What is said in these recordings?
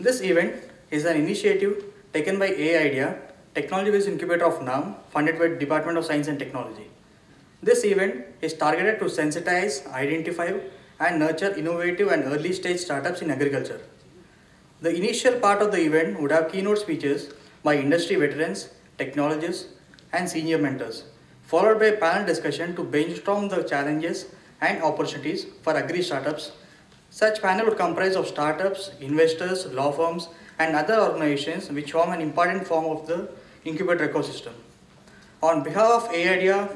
This event is an initiative taken by AI technology-based incubator of NAM, funded by Department of Science and Technology. This event is targeted to sensitize, identify, and nurture innovative and early-stage startups in agriculture. The initial part of the event would have keynote speeches by industry veterans, technologists, and senior mentors, followed by a panel discussion to brainstorm the challenges and opportunities for agri startups. Such panel would comprise of startups, investors, law firms, and other organizations which form an important form of the incubator ecosystem. On behalf of AIDEA,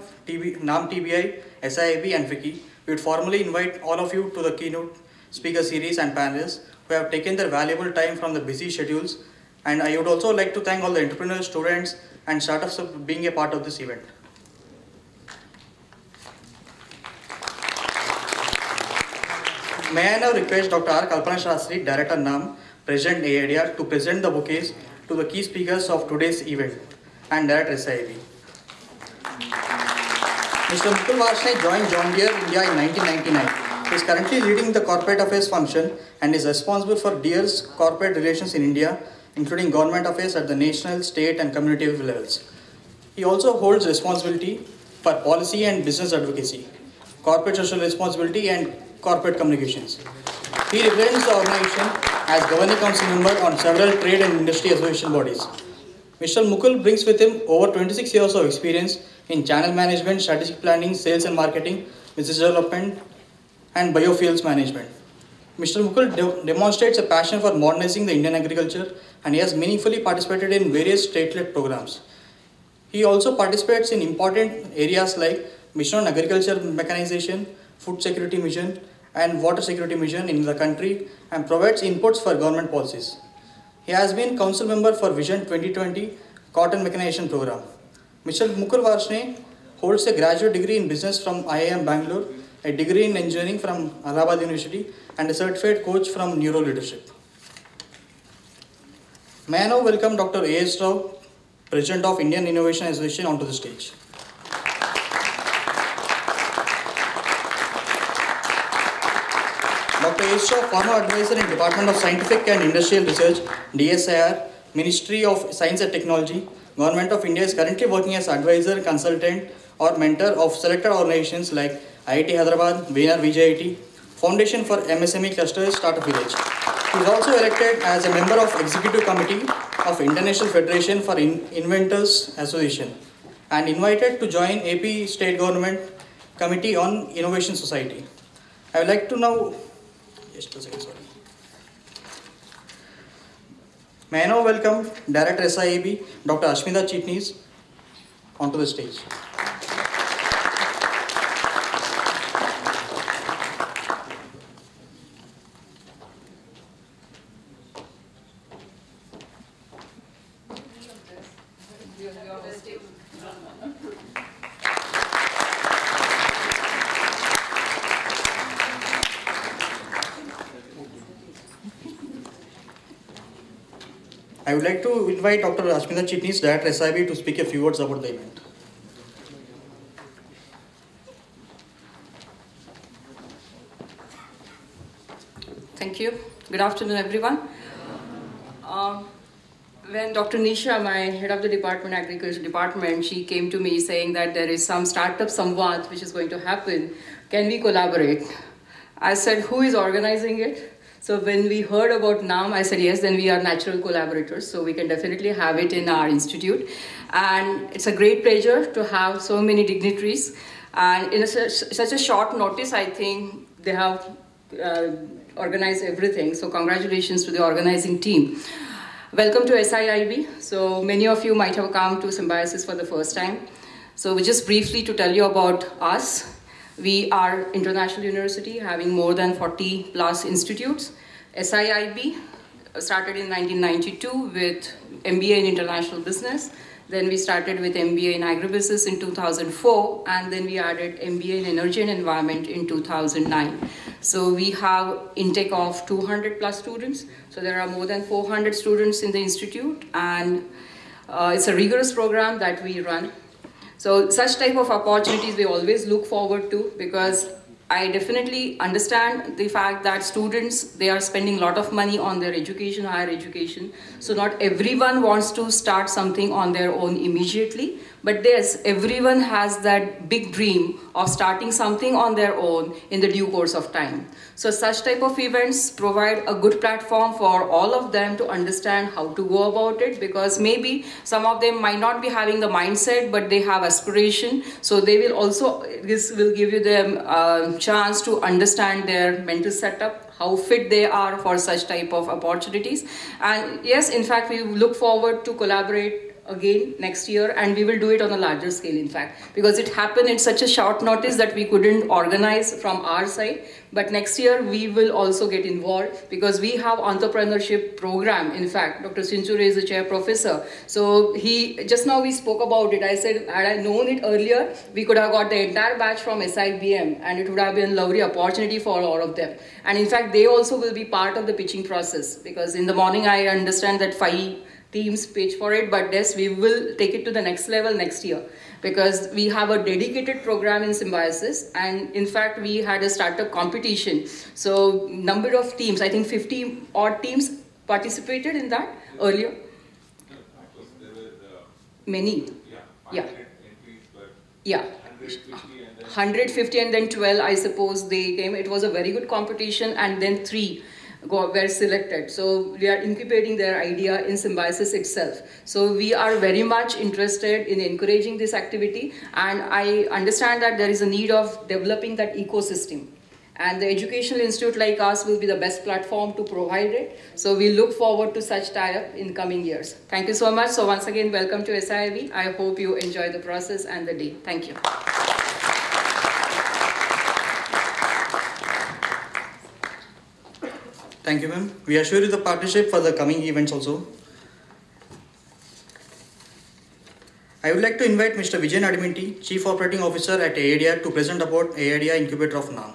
NAM TBI, SIIB, and FICCI, we would formally invite all of you to the keynote speaker series and panelists who have taken their valuable time from the busy schedules. And I would also like to thank all the entrepreneurs, students, and startups for being a part of this event. May I now request Dr. R. Kalpana Shastri, Director NAM, President AIDEA, to present the bouquets to the key speakers of today's event and Director SIIB. Mr. Mukul Varshney joined John Deere India in 1999. He is currently leading the corporate affairs function and is responsible for Deere's corporate relations in India, including government affairs at the national, state, and community levels. He also holds responsibility for policy and business advocacy, corporate social responsibility, and corporate communications. He represents the organization as governing council member on several trade and industry association bodies. Mr. Mukul brings with him over 26 years of experience in channel management, strategic planning, sales and marketing, business development, and biofuels management. Mr. Mukul demonstrates a passion for modernizing the Indian agriculture, and he has meaningfully participated in various state-led programs. He also participates in important areas like Mission on Agriculture Mechanization, Food Security Mission, and Water Security Mission in the country, and provides inputs for government policies. He has been council member for Vision 2020 Cotton Mechanization Program. Mr. Mukul Varshney holds a graduate degree in business from IIM Bangalore, a degree in engineering from Allahabad University, and a certified coach from Neuro Leadership. May I now welcome Dr. A.S. Rao, President of Indian Innovation Association, onto the stage. Dr. A.S. Rao, former advisor in Department of Scientific and Industrial Research, DSIR, Ministry of Science and Technology, Government of India, is currently working as advisor, consultant, or mentor of selected organizations like IIT Hyderabad, VNR VJIT, Foundation for MSME Clusters, Startup Village. He is also elected as a member of Executive Committee of International Federation for Inventors Association and invited to join AP State Government Committee on Innovation Society. I would like to now, May I now welcome Director SIAB, Dr. Ashmita Chitnis, onto the stage. I would like to invite Dr. Ashmita Chitnis, Director SIB, to speak a few words about the event. Thank you. Good afternoon, everyone. When Dr. Nisha, my head of the department, agriculture department, she came to me saying that there is some startup Samvaad which is going to happen. Can we collaborate? I said, who is organizing it? So when we heard about NAM, I said, yes, then we are natural collaborators. So we can definitely have it in our institute. And it's a great pleasure to have so many dignitaries. And in such a short notice, I think they have organized everything. So congratulations to the organizing team. Welcome to SIIB. So many of you might have come to Symbiosis for the first time. So just briefly to tell you about us. We are international university having more than 40 plus institutes. SIIB started in 1992 with MBA in international business. Then we started with MBA in agribusiness in 2004, and then we added MBA in energy and environment in 2009. So we have intake of 200 plus students. So there are more than 400 students in the institute, and it's a rigorous program that we run. So such type of opportunities we always look forward to, because I definitely understand the fact that students, they are spending a lot of money on their education, higher education. So not everyone wants to start something on their own immediately. But yes, everyone has that big dream of starting something on their own in the due course of time. So such type of events provide a good platform for all of them to understand how to go about it, because maybe some of them might not be having the mindset, but they have aspiration. So they will also, this will give you them a chance to understand their mental setup, how fit they are for such type of opportunities. And yes, in fact, we look forward to collaborate again next year, and we will do it on a larger scale, in fact, because it happened in such a short notice that we couldn't organize from our side. But next year we will also get involved, because we have entrepreneurship program. In fact, Dr. Sinchure is the chair professor, so he just now we spoke about it. I said, had I known it earlier, we could have got the entire batch from SIBM, and it would have been a lovely opportunity for all of them. And in fact, they also will be part of the pitching process, because in the morning I understand that 5 teams pitch for it, but yes, we will take it to the next level next year, because we have a dedicated program in Symbiosis, and in fact we had a startup competition. So number of teams, I think 50 odd teams participated in that earlier. Many. Yeah. Yeah. 150 and then 12, I suppose they came. It was a very good competition, and then 3 were selected. So we are incubating their idea in Symbiosis itself. So we are very much interested in encouraging this activity, and I understand that there is a need of developing that ecosystem. And the educational institute like us will be the best platform to provide it. So we look forward to such tie-up in coming years. Thank you so much. So once again, welcome to SIIB. I hope you enjoy the process and the day. Thank you. Thank you, ma'am. We assure you the partnership for the coming events also. I would like to invite Mr. Vijayan Adiminti, Chief Operating Officer at AIDIA, to present about AIDIA Incubator of NAM.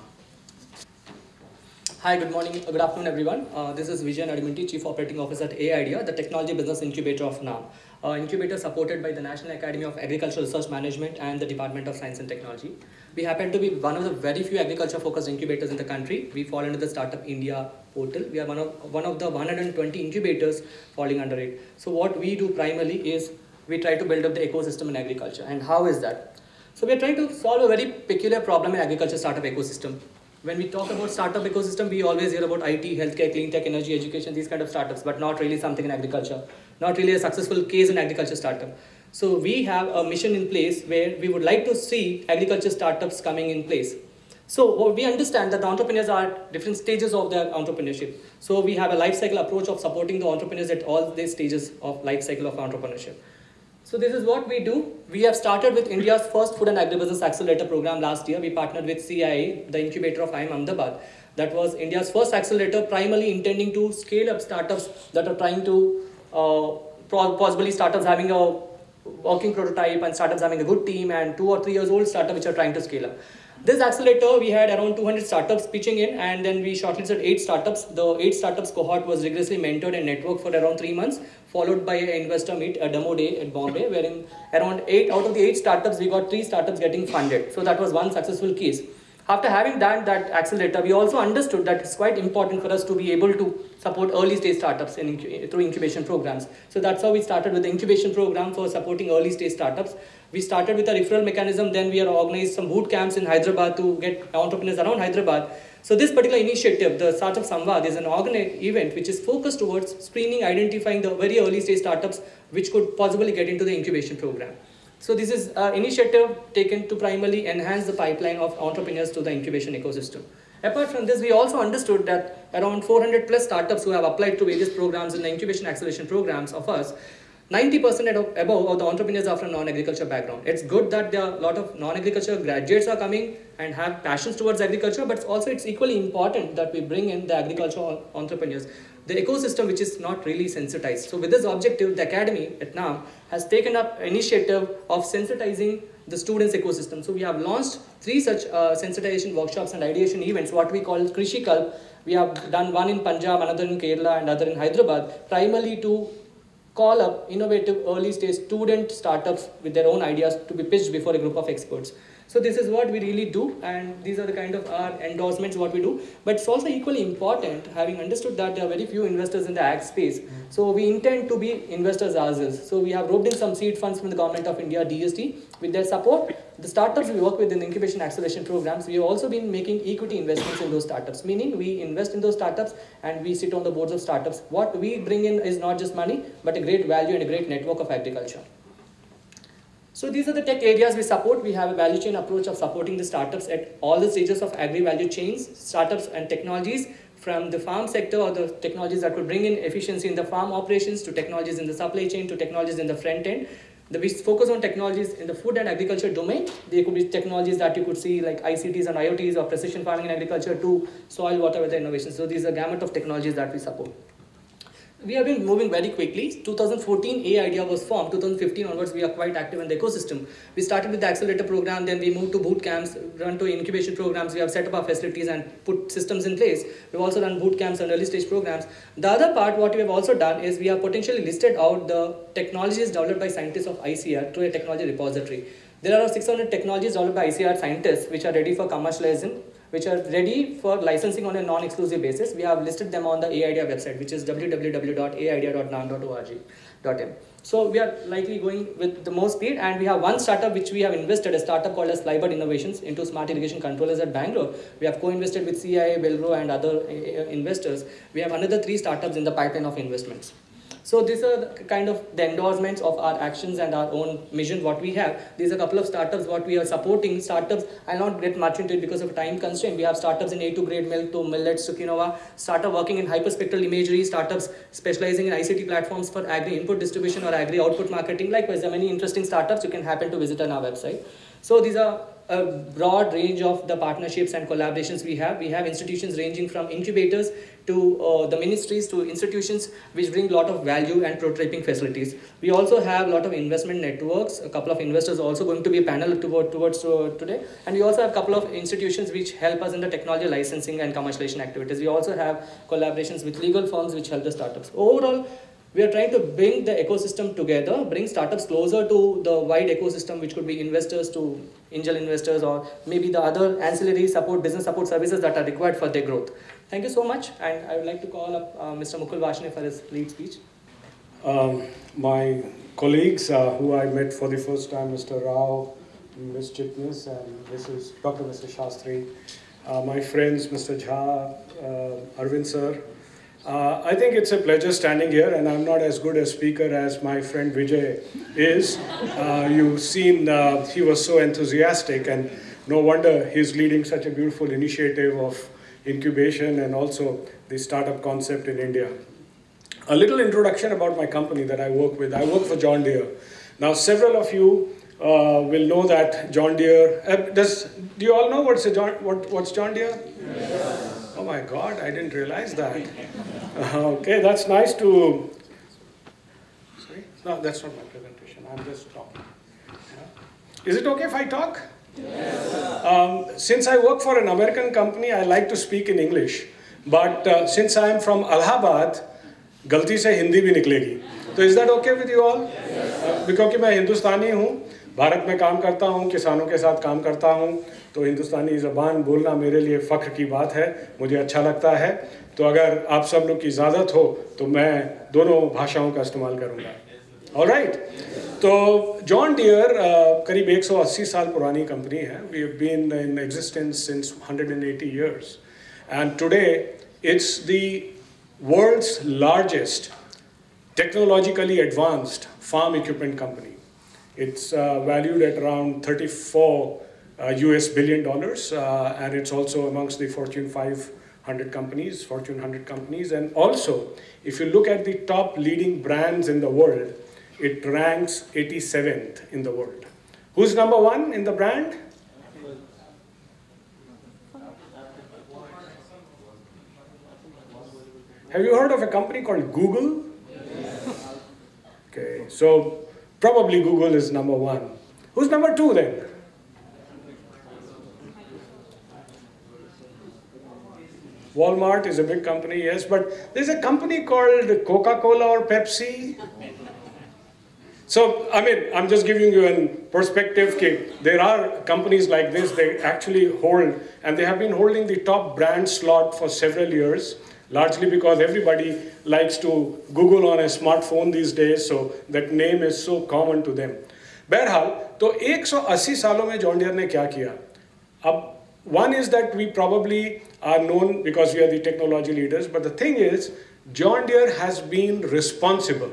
Hi, good morning, good afternoon everyone. This is Vijayan Adiminti, Chief Operating Officer at AIDIA, the Technology Business Incubator of NAM. Incubator supported by the National Academy of Agricultural Research Management and the Department of Science and Technology. We happen to be one of the very few agriculture-focused incubators in the country. We fall under the Startup India portal. We are one of the 120 incubators falling under it. So what we do primarily is we try to build up the ecosystem in agriculture. And how is that? So we are trying to solve a very peculiar problem in agriculture startup ecosystem. When we talk about startup ecosystem, we always hear about IT, healthcare, clean tech, energy, education, these kind of startups, but not really something in agriculture. Not really a successful case in agriculture startup. So we have a mission in place where we would like to see agriculture startups coming in place. So we understand that the entrepreneurs are at different stages of their entrepreneurship. So we have a life cycle approach of supporting the entrepreneurs at all these stages of life cycle of entrepreneurship. So this is what we do. We have started with India's first food and agribusiness accelerator program last year. We partnered with CII, the incubator of IIM Ahmedabad. That was India's first accelerator, primarily intending to scale up startups that are trying to, possibly startups having a working prototype and startups having a good team, and 2 or 3 years old startups which are trying to scale up. This accelerator, we had around 200 startups pitching in, and then we shortlisted 8 startups. The 8 startups cohort was rigorously mentored and networked for around 3 months, followed by an investor meet, a demo day at Bombay, wherein around 8 out of the 8 startups, we got 3 startups getting funded. So that was one successful case. After having done that accelerator, we also understood that it's quite important for us to be able to support early stage startups through incubation programs. So that's how we started with the incubation program for supporting early stage startups. We started with a referral mechanism, then we have organized some boot camps in Hyderabad to get entrepreneurs around Hyderabad. So this particular initiative, the Startup Samvaad, is an organized event which is focused towards screening, identifying the very early stage startups which could possibly get into the incubation program. So this is an initiative taken to primarily enhance the pipeline of entrepreneurs to the incubation ecosystem. Apart from this, we also understood that around 400 plus startups who have applied to various programs in the incubation acceleration programs of us, 90% above of the entrepreneurs are from non-agriculture background. It's good that there are a lot of non-agriculture graduates are coming and have passions towards agriculture, but also it's equally important that we bring in the agriculture entrepreneurs, the ecosystem which is not really sensitized. So with this objective, the Academy at NAM has taken up initiative of sensitizing the students' ecosystem. So we have launched 3 such sensitization workshops and ideation events, what we call Krishi Kalp. We have done one in Punjab, another in Kerala, and other in Hyderabad, primarily to call up innovative early stage student startups with their own ideas to be pitched before a group of experts. So this is what we really do, and these are the kind of our endorsements what we do. But it's also equally important, having understood that there are very few investors in the ag space. So we intend to be investors ourselves. So we have roped in some seed funds from the Government of India, DST, with their support. The startups we work with in the incubation acceleration programs, we have also been making equity investments in those startups, meaning we invest in those startups and we sit on the boards of startups. What we bring in is not just money, but a great value and a great network of agriculture. So these are the tech areas we support. We have a value chain approach of supporting the startups at all the stages of agri value chains, startups and technologies, from the farm sector or the technologies that could bring in efficiency in the farm operations, to technologies in the supply chain, to technologies in the front end. We focus on technologies in the food and agriculture domain. There could be technologies that you could see like ICTs and IoTs or precision farming and agriculture, to soil, water, weather innovations. So these are a gamut of technologies that we support. We have been moving very quickly. 2014, AI Idea was formed. 2015 onwards, we are quite active in the ecosystem. We started with the accelerator program, then we moved to boot camps, run to incubation programs. We have set up our facilities and put systems in place. We've also done boot camps and early stage programs. The other part, what we have also done is we have potentially listed out the technologies developed by scientists of ICR through a technology repository. There are 600 technologies developed by ICR scientists which are ready for commercialization, which are ready for licensing on a non-exclusive basis. We have listed them on the AIDEA website, which is www.aidea.nan.org.in. So we are likely going with the most speed, and we have one startup which we have invested, a startup called as Flybird Innovations, into smart irrigation controllers at Bangalore. We have co-invested with CIA, Belro and other investors. We have another 3 startups in the pipeline of investments. So these are the kind of the endorsements of our actions and our own mission what we have. These are a couple of startups what we are supporting. Startups, I'll not get much into it because of time constraint. We have startups in A2 grade milk to millets to quinoa, startup working in hyperspectral imagery, startups specializing in ICT platforms for agri input distribution or agri output marketing. Likewise, there are many interesting startups you can happen to visit on our website. So these are a broad range of the partnerships and collaborations we have. We have institutions ranging from incubators to the ministries to institutions which bring a lot of value and prototyping facilities. We also have a lot of investment networks. A couple of investors are also going to be a panel towards today. And we also have a couple of institutions which help us in the technology licensing and commercialization activities. We also have collaborations with legal firms which help the startups. Overall, we are trying to bring the ecosystem together, bring startups closer to the wide ecosystem, which could be investors to angel investors, or maybe the other ancillary support, business support services that are required for their growth. Thank you so much, and I would like to call up Mr. Mukul Vashne for his lead speech. My colleagues who I met for the first time, Mr. Rao, Ms. Chitnis, and Dr. Mr. Shastri, my friends, Mr. Jha, Arvind sir. I think it's a pleasure standing here, and I'm not as good a speaker as my friend Vijay is. You've seen he was so enthusiastic, and no wonder he's leading such a beautiful initiative of incubation and also the startup concept in India. A little introduction about my company that I work with. I work for John Deere. Now, several of you will know that John Deere. Do you all know what's John Deere? Yes. Oh my God, I didn't realize that. Okay, that's nice to. Sorry, no, that's not my presentation. I'm just talking. Is it okay if I talk? Yes. Since I work for an American company, I like to speak in English. But since I am from Allahabad, गलती से हिंदी भी निकलेगी. तो is that okay with you all? Yes. Because मैं हिंदुस्तानी हूँ, भारत में काम करता हूँ, किसानों के साथ काम करता हूँ, तो हिंदुस्तानी ज़बान बोलना मेरे लिए फ़ख्र की बात है, मुझे अच्छा लगता है. तो अगर आप सब लोग की इजाज़त हो तो मैं दोनों भाषाओं का इस्तेमाल करूँगा. All right. तो जॉन डियर करीब 180 साल पुरानी कंपनी है. We have been in existence since 180 years, and today it's the world's largest technologically advanced farm equipment company. It's valued at around $34 billion, and it's also amongst the Fortune 500 companies, Fortune 100 companies. And also, if you look at the top leading brands in the world, it ranks 87th in the world. Who's number 1 in the brand? Have you heard of a company called Google? Yes. Okay, so probably Google is number 1. Who's number 2 then? Walmart is a big company, yes, but there's a company called Coca-Cola or Pepsi. So, I mean, I'm just giving you a perspective. There are companies like this, they actually hold, and they have been holding the top brand slot for several years, largely because everybody likes to Google on a smartphone these days, so that name is so common to them. बहरहाल, तो 180 सालों में John Deere ने क्या किया? अब, one is that we probably are known because we are the technology leaders, but the thing is, John Deere has been responsible.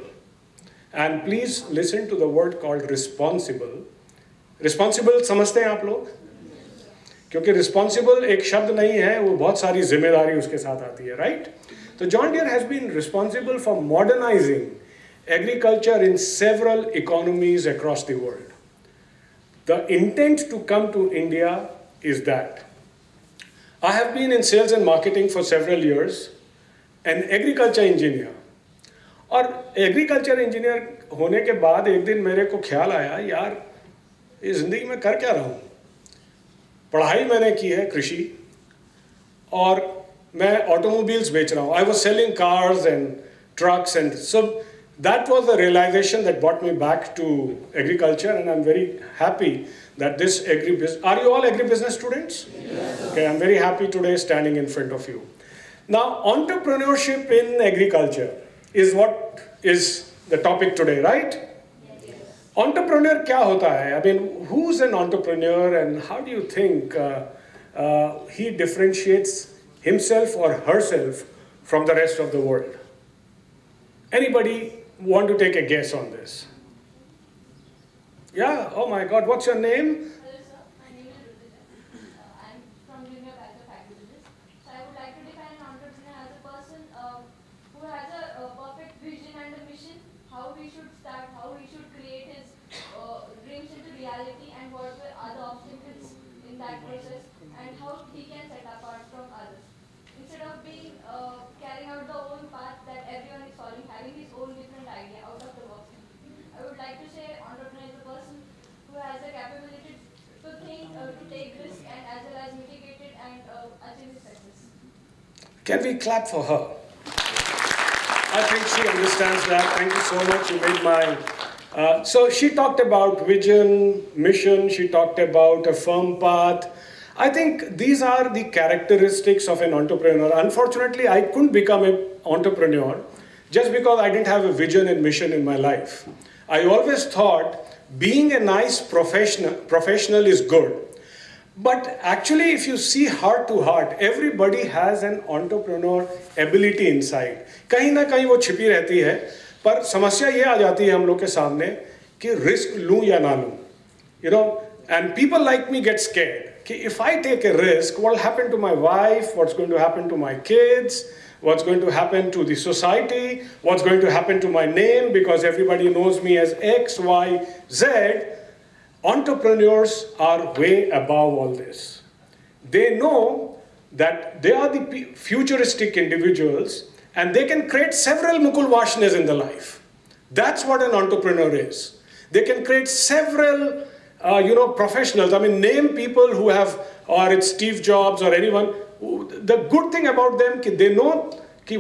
And please listen to the word called responsible. Responsible समझते हैं आप लोग? क्योंकि responsible एक शब्द नहीं है, वो बहुत सारी जिम्मेदारी उसके साथ आती है, right? So John Deere has been responsible for modernizing agriculture in several economies across the world. The intent to come to India is that I have been in sales and marketing for several years, an agriculture engineer. और agriculture engineer होने के बाद एक दिन मेरे को ख्याल आया, यार ये ज़िंदगी में कर क्या रहा हूँ? पढ़ाई मैंने की है कृषि, और मैं ऑटोमोबाइल्स बेच रहा हूँ. I was selling cars and trucks, and so that was the realization that brought me back to agriculture, and I'm very happy that this agribusiness. Are you all agribusiness students? Yes. Okay, I'm very happy today standing in front of you. Now, entrepreneurship in agriculture is what is the topic today, right? Yes. Entrepreneur क्या होता है? I mean, who's an entrepreneur, and how do you think he differentiates himself or herself from the rest of the world? Anybody want to take a guess on this? Yeah? Oh my God, what's your name? Hello sir, my name is Rutuja. I'm from Junior Batch of Agriculture. So I would like to define an entrepreneur as a person who has a perfect vision and a mission, how he should start, how he should create his dreams into reality, and what were other obstacles in that process, and how he can set apart from others. Instead of being carrying out the own path that everyone is following, having his own different idea out of the box. I would like to say entrepreneur is a person who has the capability to think, to take risk, and as well as mitigate it and achieve his success. Can we clap for her? I think she understands that. Thank you so much. You made my... so she talked about vision, mission. She talked about a firm path. I think these are the characteristics of an entrepreneur. Unfortunately, I couldn't become an entrepreneur just because I didn't have a vision and mission in my life. I always thought being a nice professional is good. But actually, if you see heart to heart, everybody has an entrepreneur ability inside. कहीं ना कहीं वो छिपी रहती है, पर समस्या ये आ जाती है हम लोग के सामने कि risk लूँ या ना लूँ. You know, and people like me get scared. If I take a risk, what will happen to my wife? What's going to happen to my kids? What's going to happen to the society? What's going to happen to my name? Because everybody knows me as X, Y, Z. Entrepreneurs are way above all this. They know that they are the futuristic individuals, and they can create several Mukul Vashnes in their life. That's what an entrepreneur is. They can create several professionals. I mean, name people who have, or it's Steve Jobs or anyone. The good thing about them, they know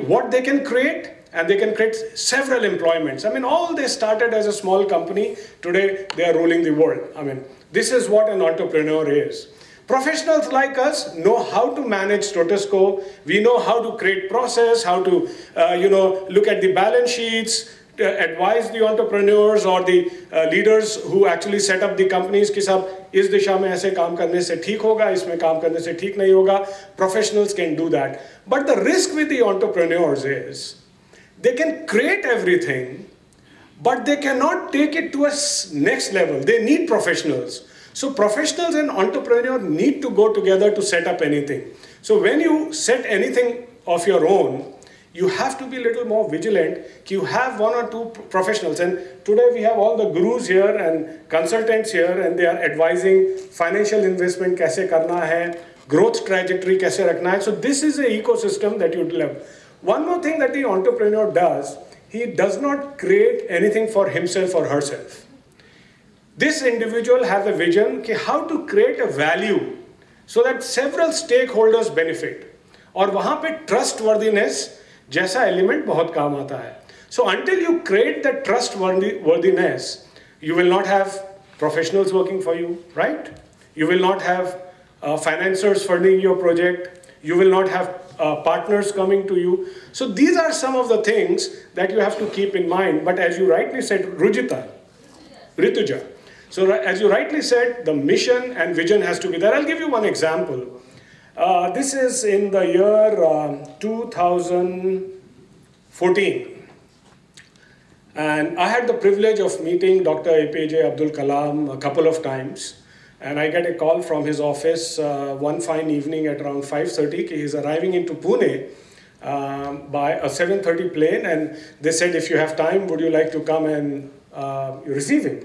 what they can create, and they can create several employments. I mean, all they started as a small company. Today, they are ruling the world. I mean, this is what an entrepreneur is. Professionals like us know how to manage status quo. We know how to create process, how to, look at the balance sheets, advise the entrepreneurs or the leaders who actually set up the companies कि सब इस दिशा में ऐसे काम करने से ठीक होगा, इसमें काम करने से ठीक नहीं होगा. Professionals can do that. But the risk with the entrepreneurs is they can create everything, but they cannot take it to a next level. They need professionals. So professionals and entrepreneur need to go together to set up anything. So when you set anything of your own, you have to be a little more vigilant. You have one or two professionals, and today we have all the gurus here and consultants here, and they are advising financial investment कैसे करना है, growth trajectory कैसे रखना है. So this is an ecosystem that you develop. One more thing that the entrepreneur does, he does not create anything for himself or herself. This individual has a vision कि how to create a value so that several stakeholders benefit. और वहाँ पे trustworthiness जैसा element बहुत काम आता है. So until you create that trustworthiness, You will not have professionals working for you, right? You will not have financiers funding your project. You will not have partners coming to you. So these are some of the things that you have to keep in mind. But as you rightly said, Rituja. So as you rightly said, the mission and vision has to be there. I'll give you one example. This is in the year 2014. And I had the privilege of meeting Dr. APJ Abdul Kalam a couple of times. And I get a call from his office one fine evening at around 5:30. He's arriving into Pune by a 7:30 plane. And they said, if you have time, would you like to come and receive him?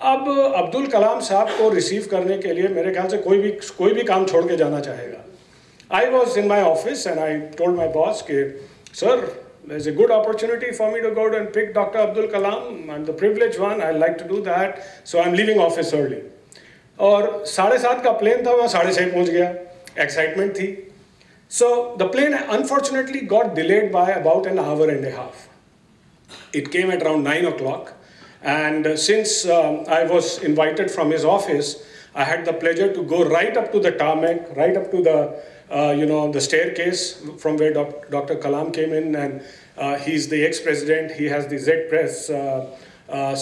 अब अब्दुल कलाम साहब को receive करने के लिए मेरे ख्याल से कोई भी काम छोड़ के जाना चाहेगा. I was in my office and I told my boss कि sir, there's a good opportunity for me to go and pick Dr. Abdul Kalam. I'm the privileged one. I like to do that. So I'm leaving office early. और 7:30 का plane था, मैं 6:30 पहुंच गया. Excitement थी. So the plane unfortunately got delayed by about an hour and a half. It came at around 9 o'clock. And since I was invited from his office, I had the pleasure to go right up to the tarmac, right up to the the staircase from where Dr. Kalam came in, and he's the ex-president. He has the Z-Press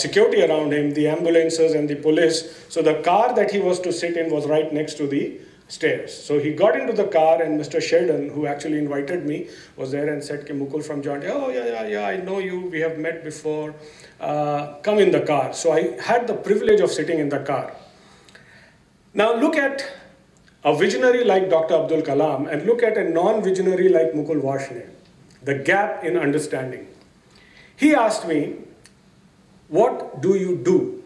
security around him, the ambulances and the police. So the car that he was to sit in was right next to the stairs. So he got into the car, and Mr. Sheridan, who actually invited me, was there and said, Mukul from John Deere, oh yeah, I know you, we have met before, come in the car. So I had the privilege of sitting in the car. Now look at a visionary like Dr. Abdul Kalam and look at a non-visionary like Mukul Varshney, the gap in understanding. He asked me, what do you do?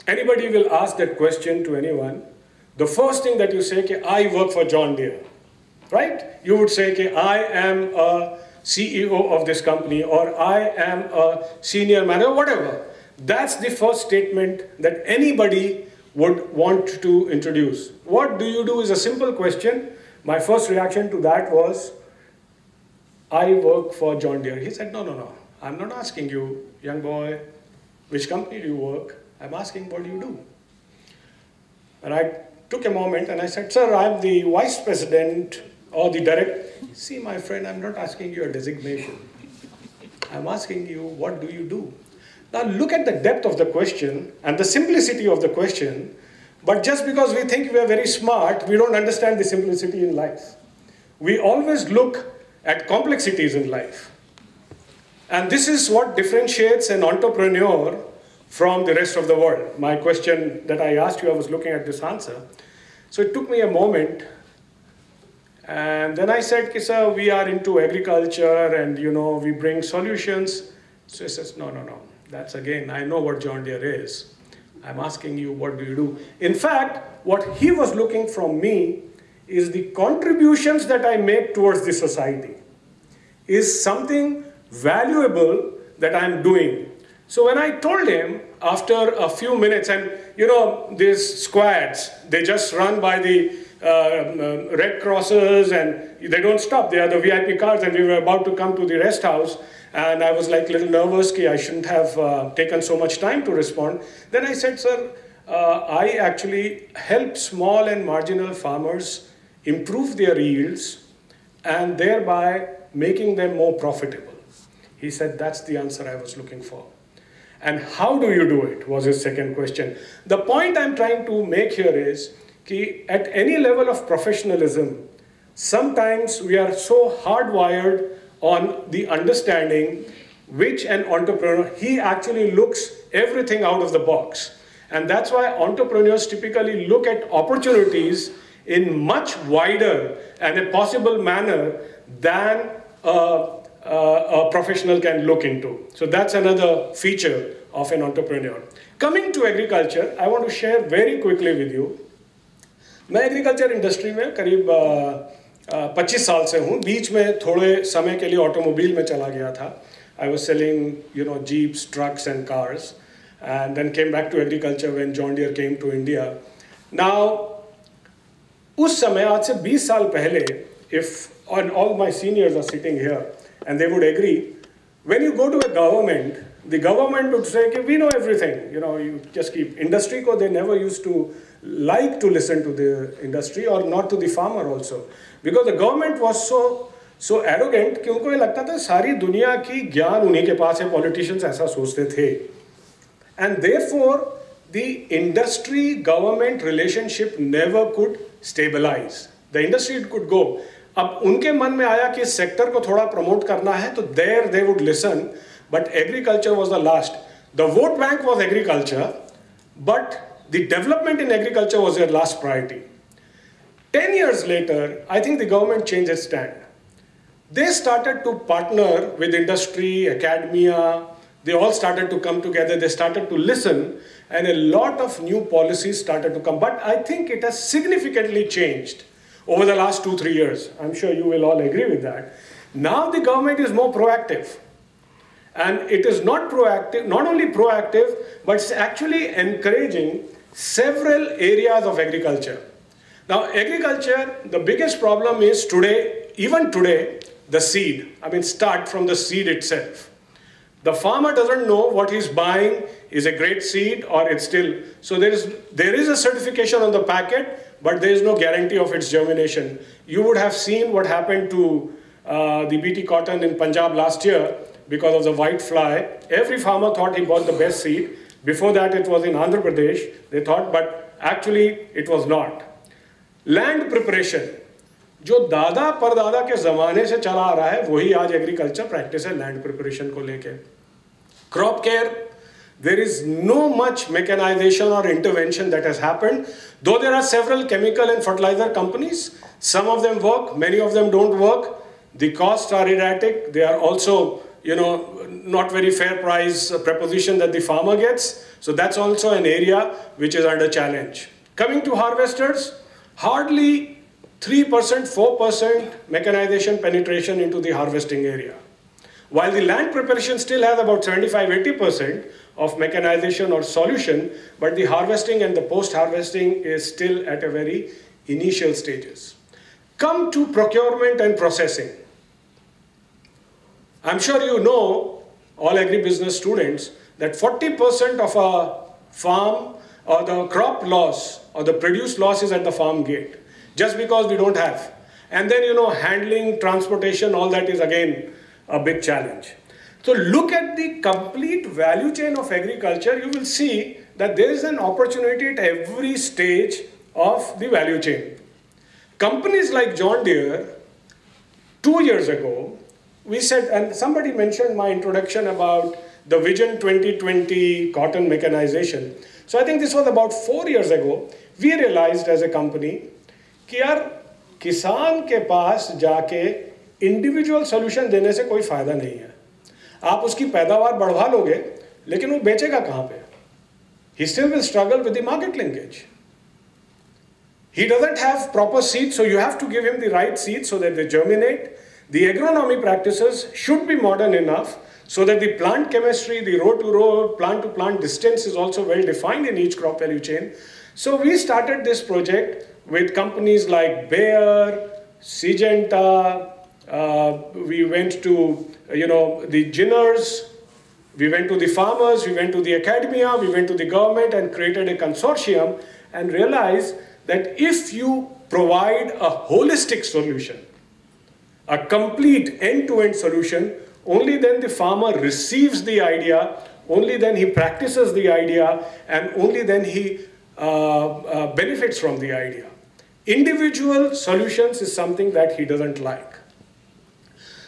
Anybody will ask that question to anyone. The first thing that you say, I work for John Deere, right? You would say, I am a CEO of this company, or I am a senior manager, whatever. That's the first statement that anybody would want to introduce. What do you do is a simple question. My first reaction to that was, I work for John Deere. He said, no, I'm not asking you, young boy, which company do you work? I'm asking, what do you do? And I took a moment and I said, sir, I'm the vice president or the director. See, my friend, I'm not asking you a designation. I'm asking you, what do you do? Now look at the depth of the question and the simplicity of the question, but just because we think we are very smart, we don't understand the simplicity in life. We always look at complexities in life. And this is what differentiates an entrepreneur from the rest of the world. My question that I asked you, I was looking at this answer. So it took me a moment. And then I said, sir, we are into agriculture and, we bring solutions. So he says, no. That's again, I know what John Deere is. I'm asking you, what do you do? In fact, what he was looking from me is the contributions that I make towards the society. Is something valuable that I'm doing. So when I told him after a few minutes, and these squads, they just run by the red crosses and they don't stop. They are the VIP cars, and we were about to come to the rest house. And I was like a little nervous, I shouldn't have taken so much time to respond. Then I said, sir, I actually help small and marginal farmers improve their yields and thereby making them more profitable. He said, that's the answer I was looking for. And how do you do it, was his second question. The point I'm trying to make here is, at any level of professionalism, sometimes we are so hardwired on the understanding which an entrepreneur, he actually looks everything out of the box. And that's why entrepreneurs typically look at opportunities in much wider and a possible manner than a professional can look into. So that's another feature of an entrepreneur. Coming to agriculture, I want to share very quickly with you. मैं agriculture industry में करीब 25 साल से हूँ. बीच में थोड़े समय के लिए ऑटोमोबाइल में चला गया था. I was selling, jeeps, trucks and cars, and then came back to agriculture when John Deere came to India. Now, उस समय आज से 20 साल पहले, and all my seniors are sitting here, and they would agree, when you go to a government the government would say, okay, we know everything, you just keep. Industry ko, they never used to like to listen to the industry or not to the farmer also. Because the government was so arrogant कि उनको ये लगता था सारी दुनिया की ज्ञान उन्हीं के पास है, politicians ऐसा सोचते थे. And therefore, the industry-government relationship never could stabilize. The industry could go. अब उनके मन में आया कि इस सेक्टर को थोड़ा प्रमोट करना है, तो there they would listen, but agriculture was the last. The vote bank was agriculture, but the development in agriculture was their last priority. 10 years later, I think the government changed its stand. They started to partner with industry, academia. They all started to come together. They started to listen, and a lot of new policies started to come. But I think it has significantly changed over the last 2-3 years. I'm sure you will all agree with that. Now the government is more proactive. And it is not only proactive, but it's actually encouraging several areas of agriculture. Now, agriculture, the biggest problem is today, even today, the seed. Start from the seed itself. The farmer doesn't know what he's buying is a great seed or it's still. So there is a certification on the packet, but there is no guarantee of its germination. You would have seen what happened to the BT cotton in Punjab last year because of the white fly. Every farmer thought he bought the best seed. Before that, it was in Andhra Pradesh, they thought, but actually it was not. Land preparation. जो दादा परदादा के ज़माने से चला आ रहा है, वही आज एग्रीकल्चर प्रैक्टिस है लैंड प्रिपरेशन को लेके. Crop care, there is no much mechanization or intervention that has happened, though there are several chemical and fertilizer companies. Some of them work, many of them don't work. The costs are erratic. They are also, not very fair price proposition that the farmer gets. So that's also an area which is under challenge. Coming to harvesters, hardly 3%, 4% mechanization penetration into the harvesting area. While the land preparation still has about 75-80% of mechanization or solution, but the harvesting and the post-harvesting is still at a very initial stages. Come to procurement and processing. I'm sure you know, all agribusiness students, that 40% of a farm or the crop loss or the produce loss is at the farm gate, just because we don't have. And then, handling, transportation, all that is again a big challenge. So look at the complete value chain of agriculture, you will see that there is an opportunity at every stage of the value chain. Companies like John Deere, 2 years ago, we said, and somebody mentioned my introduction about the Vision 2020 cotton mechanization. So I think this was about 4 years ago, we realized as a company, कि यार किसान के पास जाके individual solution देने से कोई फायदा नहीं है. आप उसकी पैदावार बढ़वा लोगे, लेकिन वो बेचेगा कहाँ पे? He still will struggle with the market linkage. He doesn't have proper seeds, so you have to give him the right seeds so that they germinate. The agronomy practices should be modern enough so that the plant chemistry, the row-to-row, plant-to-plant distance is also well defined in each crop value chain. So we started this project with companies like Bayer, Syngenta. We went to the ginners, we went to the farmers, we went to the academia, we went to the government and created a consortium and realized that if you provide a holistic solution, a complete end-to-end solution, only then the farmer receives the idea, only then he practices the idea, and only then he benefits from the idea. Individual solutions is something that he doesn't like.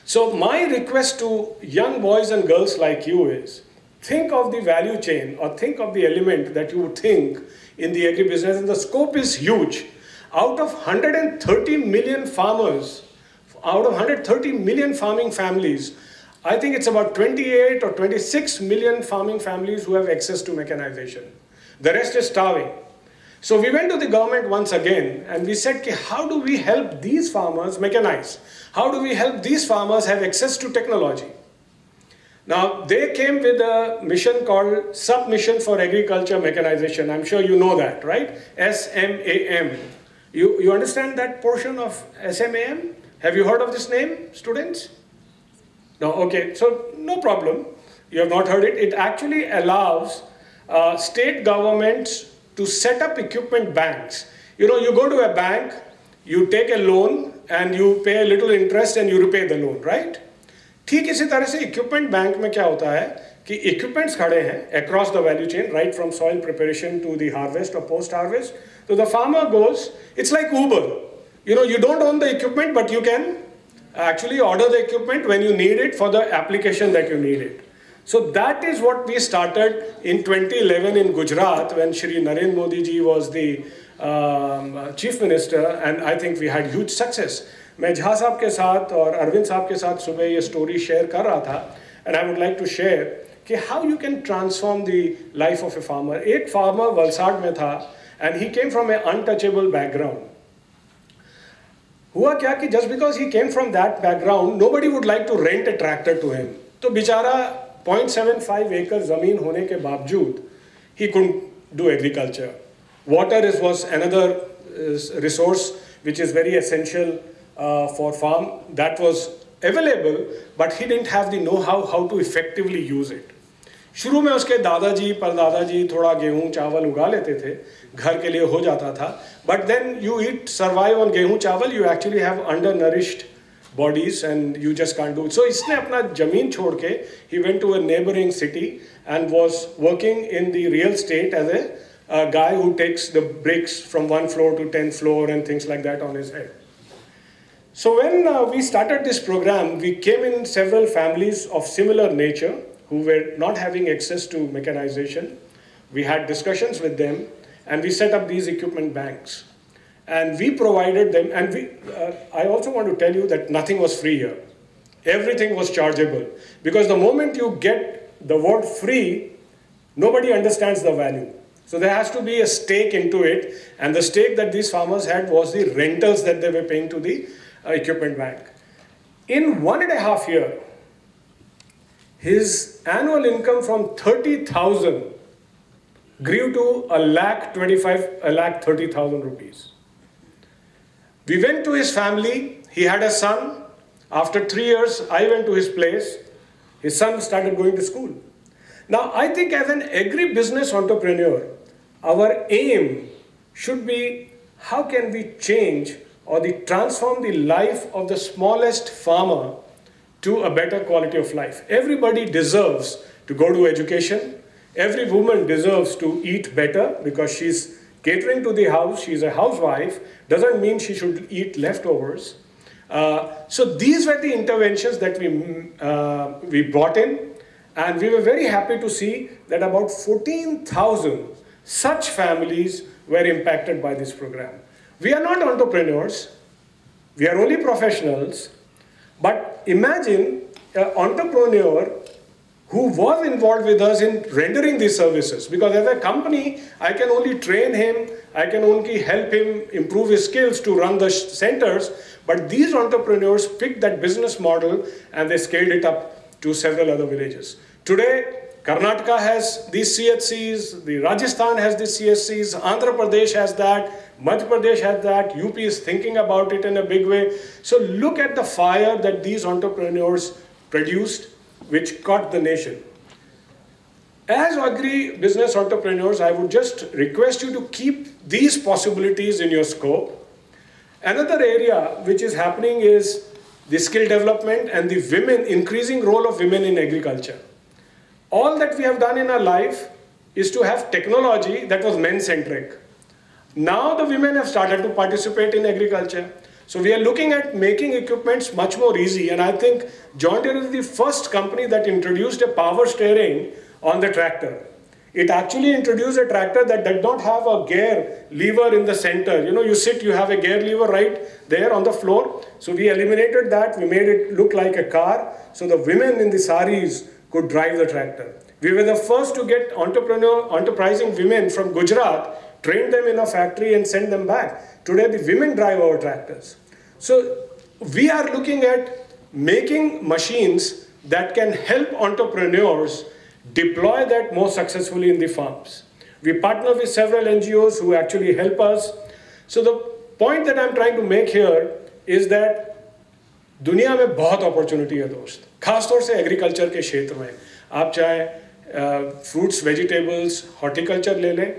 So my request to young boys and girls like you is, think of the value chain or think of the element that you would think in the agribusiness, and the scope is huge. Out of 130 million farmers, out of 130 million farming families, I think it's about 28 or 26 million farming families who have access to mechanization. The rest is starving. So we went to the government once again and we said, how do we help these farmers mechanize? How do we help these farmers have access to technology? Now, they came with a mission called Submission for Agriculture Mechanization. I'm sure you know that, right? SMAM. You understand that portion of SMAM? Have you heard of this name, students? No, okay, so no problem. you have not heard it, it actually allows state governments to set up equipment banks. You know, you go to a bank, you take a loan and you pay a little interest and you repay the loan, right? ठीक इसी तरह से equipment bank में क्या होता है कि equipments खड़े हैं across the value chain, right from soil preparation to the harvest or post-harvest. So the farmer goes, it's like Uber. You know, you don't own the equipment, but you can actually order the equipment when you need it for the application that you need it. So that is what we started in 2011 in Gujarat when Shri Narendra Modi ji was the Chief Minister, and I think we had huge success. मैं झा साहब के साथ और अरविंद साहब के साथ सुबह ये स्टोरी शेयर कर रहा था, and I would like to share कि how you can transform the life of a farmer. एक farmer वलसाड में था and he came from an untouchable background. हुआ क्या कि just because he came from that background, nobody would like to rent a tractor to him. तो बेचारा 0.75 acre ज़मीन होने के बावजूद he couldn't do agriculture. Water was another resource which is very essential for farm. That was available, but he didn't have the know-how how to effectively use it. शुरू में उसके दादाजी परदादाजी थोड़ा गेहूं चावल उगा लेते थे, घर के लिए हो जाता था. But then you survive on गेहूं चावल, you actually have undernourished bodies and you just can't do it. So इसने अपना जमीन छोड़ के he went to a neighboring city and was working in the real estate as a guy who takes the bricks from one floor to 10th floor and things like that on his head. So when we started this program, we came in several families of similar nature who were not having access to mechanization. We had discussions with them and we set up these equipment banks. And we provided them, and I also want to tell you that nothing was free here. Everything was chargeable. Because the moment you get the word free, nobody understands the value. So there has to be a stake into it, and the stake that these farmers had was the rentals that they were paying to the equipment bank. In 1.5 years, his annual income from 30,000 grew to 1,30,000 rupees. We went to his family, he had a son. After 3 years, I went to his place. His son started going to school. Now, I think as an agri-business entrepreneur, our aim should be how can we change or transform the life of the smallest farmer to a better quality of life. Everybody deserves to go to education. Every woman deserves to eat better because she's catering to the house, she's a housewife, doesn't mean she should eat leftovers. So these were the interventions that we brought in, and we were very happy to see that about 14,000 such families were impacted by this program. We are not entrepreneurs, we are only professionals, but imagine an entrepreneur who was involved with us in rendering these services. Because as a company, I can only train him, I can only help him improve his skills to run the centers, but these entrepreneurs picked that business model and they scaled it up to several other villages. Today, Karnataka has these CHCs, the Rajasthan has these CHCs, Andhra Pradesh has that, Madhya Pradesh has that, UP is thinking about it in a big way. So look at the fire that these entrepreneurs produced, which caught the nation. As agri-business entrepreneurs, I would just request you to keep these possibilities in your scope. Another area which is happening is the skill development and the increasing role of women in agriculture. All that we have done in our life is to have technology that was men-centric. Now the women have started to participate in agriculture. So we are looking at making equipments much more easy, and I think John Deere is the first company that introduced a power steering on the tractor. It actually introduced a tractor that did not have a gear lever in the center. You know, you sit, you have a gear lever right there on the floor. So we eliminated that, we made it look like a car, so the women in the saris could drive the tractor. We were the first to get enterprising women from Gujarat, train them in a factory and send them back. Today the women drive our tractors. So we are looking at making machines that can help entrepreneurs deploy that more successfully in the farms. We partner with several NGOs who actually help us. So the point that I'm trying to make here is that दुनिया में बहुत opportunity है दोस्त, खासतौर से agriculture के क्षेत्र में. आप चाहे fruits, vegetables, horticulture ले लें,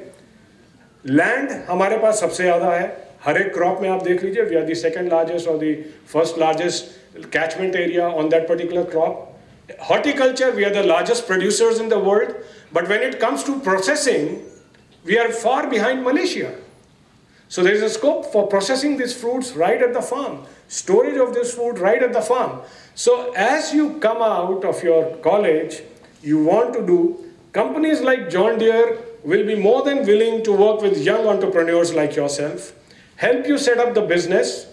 land हमारे पास सबसे ज़्यादा है. हर एक crop में आप देख लीजिए, we are the second largest or the first largest catchment area on that particular crop. Horticulture, we are the largest producers in the world, but when it comes to processing, we are far behind Malaysia. So there is a scope for processing these fruits right at the farm, storage of this food right at the farm. So as you come out of your college, you want to do, companies like John Deere will be more than willing to work with young entrepreneurs like yourself, help you set up the business.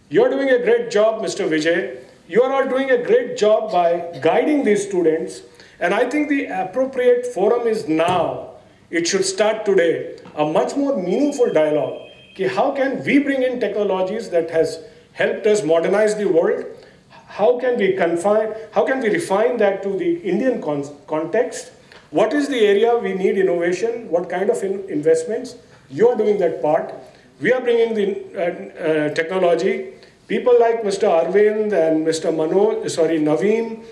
You're doing a great job, Mr. Vijay. You are all doing a great job by guiding these students. And I think the appropriate forum is now. It should start today. A much more meaningful dialogue. How can we bring in technologies that has helped us modernize the world? How can we refine that to the Indian context? What is the area we need innovation? What kind of investments? You are doing that part. We are bringing the technology. People like Mr. Arvind and Mr. Naveen,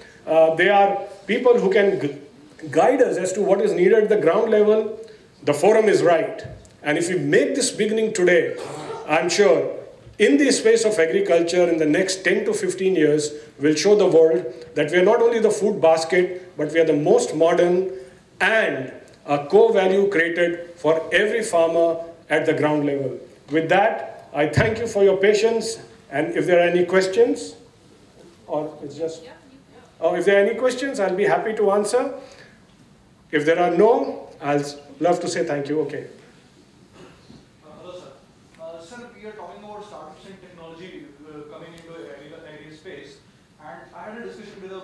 they are people who can guide us as to what is needed at the ground level. The forum is right. And if we make this beginning today, I'm sure in the space of agriculture in the next 10 to 15 years, we'll show the world that we are not only the food basket, but we are the most modern and a core value created for every farmer at the ground level. With that, I thank you for your patience. And if there are any questions, or it's just, or if there are any questions, I'll be happy to answer. If there are no, I'll love to say thank you. Okay. Hello, sir. Sir, we are talking about startups and technology coming into agri space, and I had a discussion with a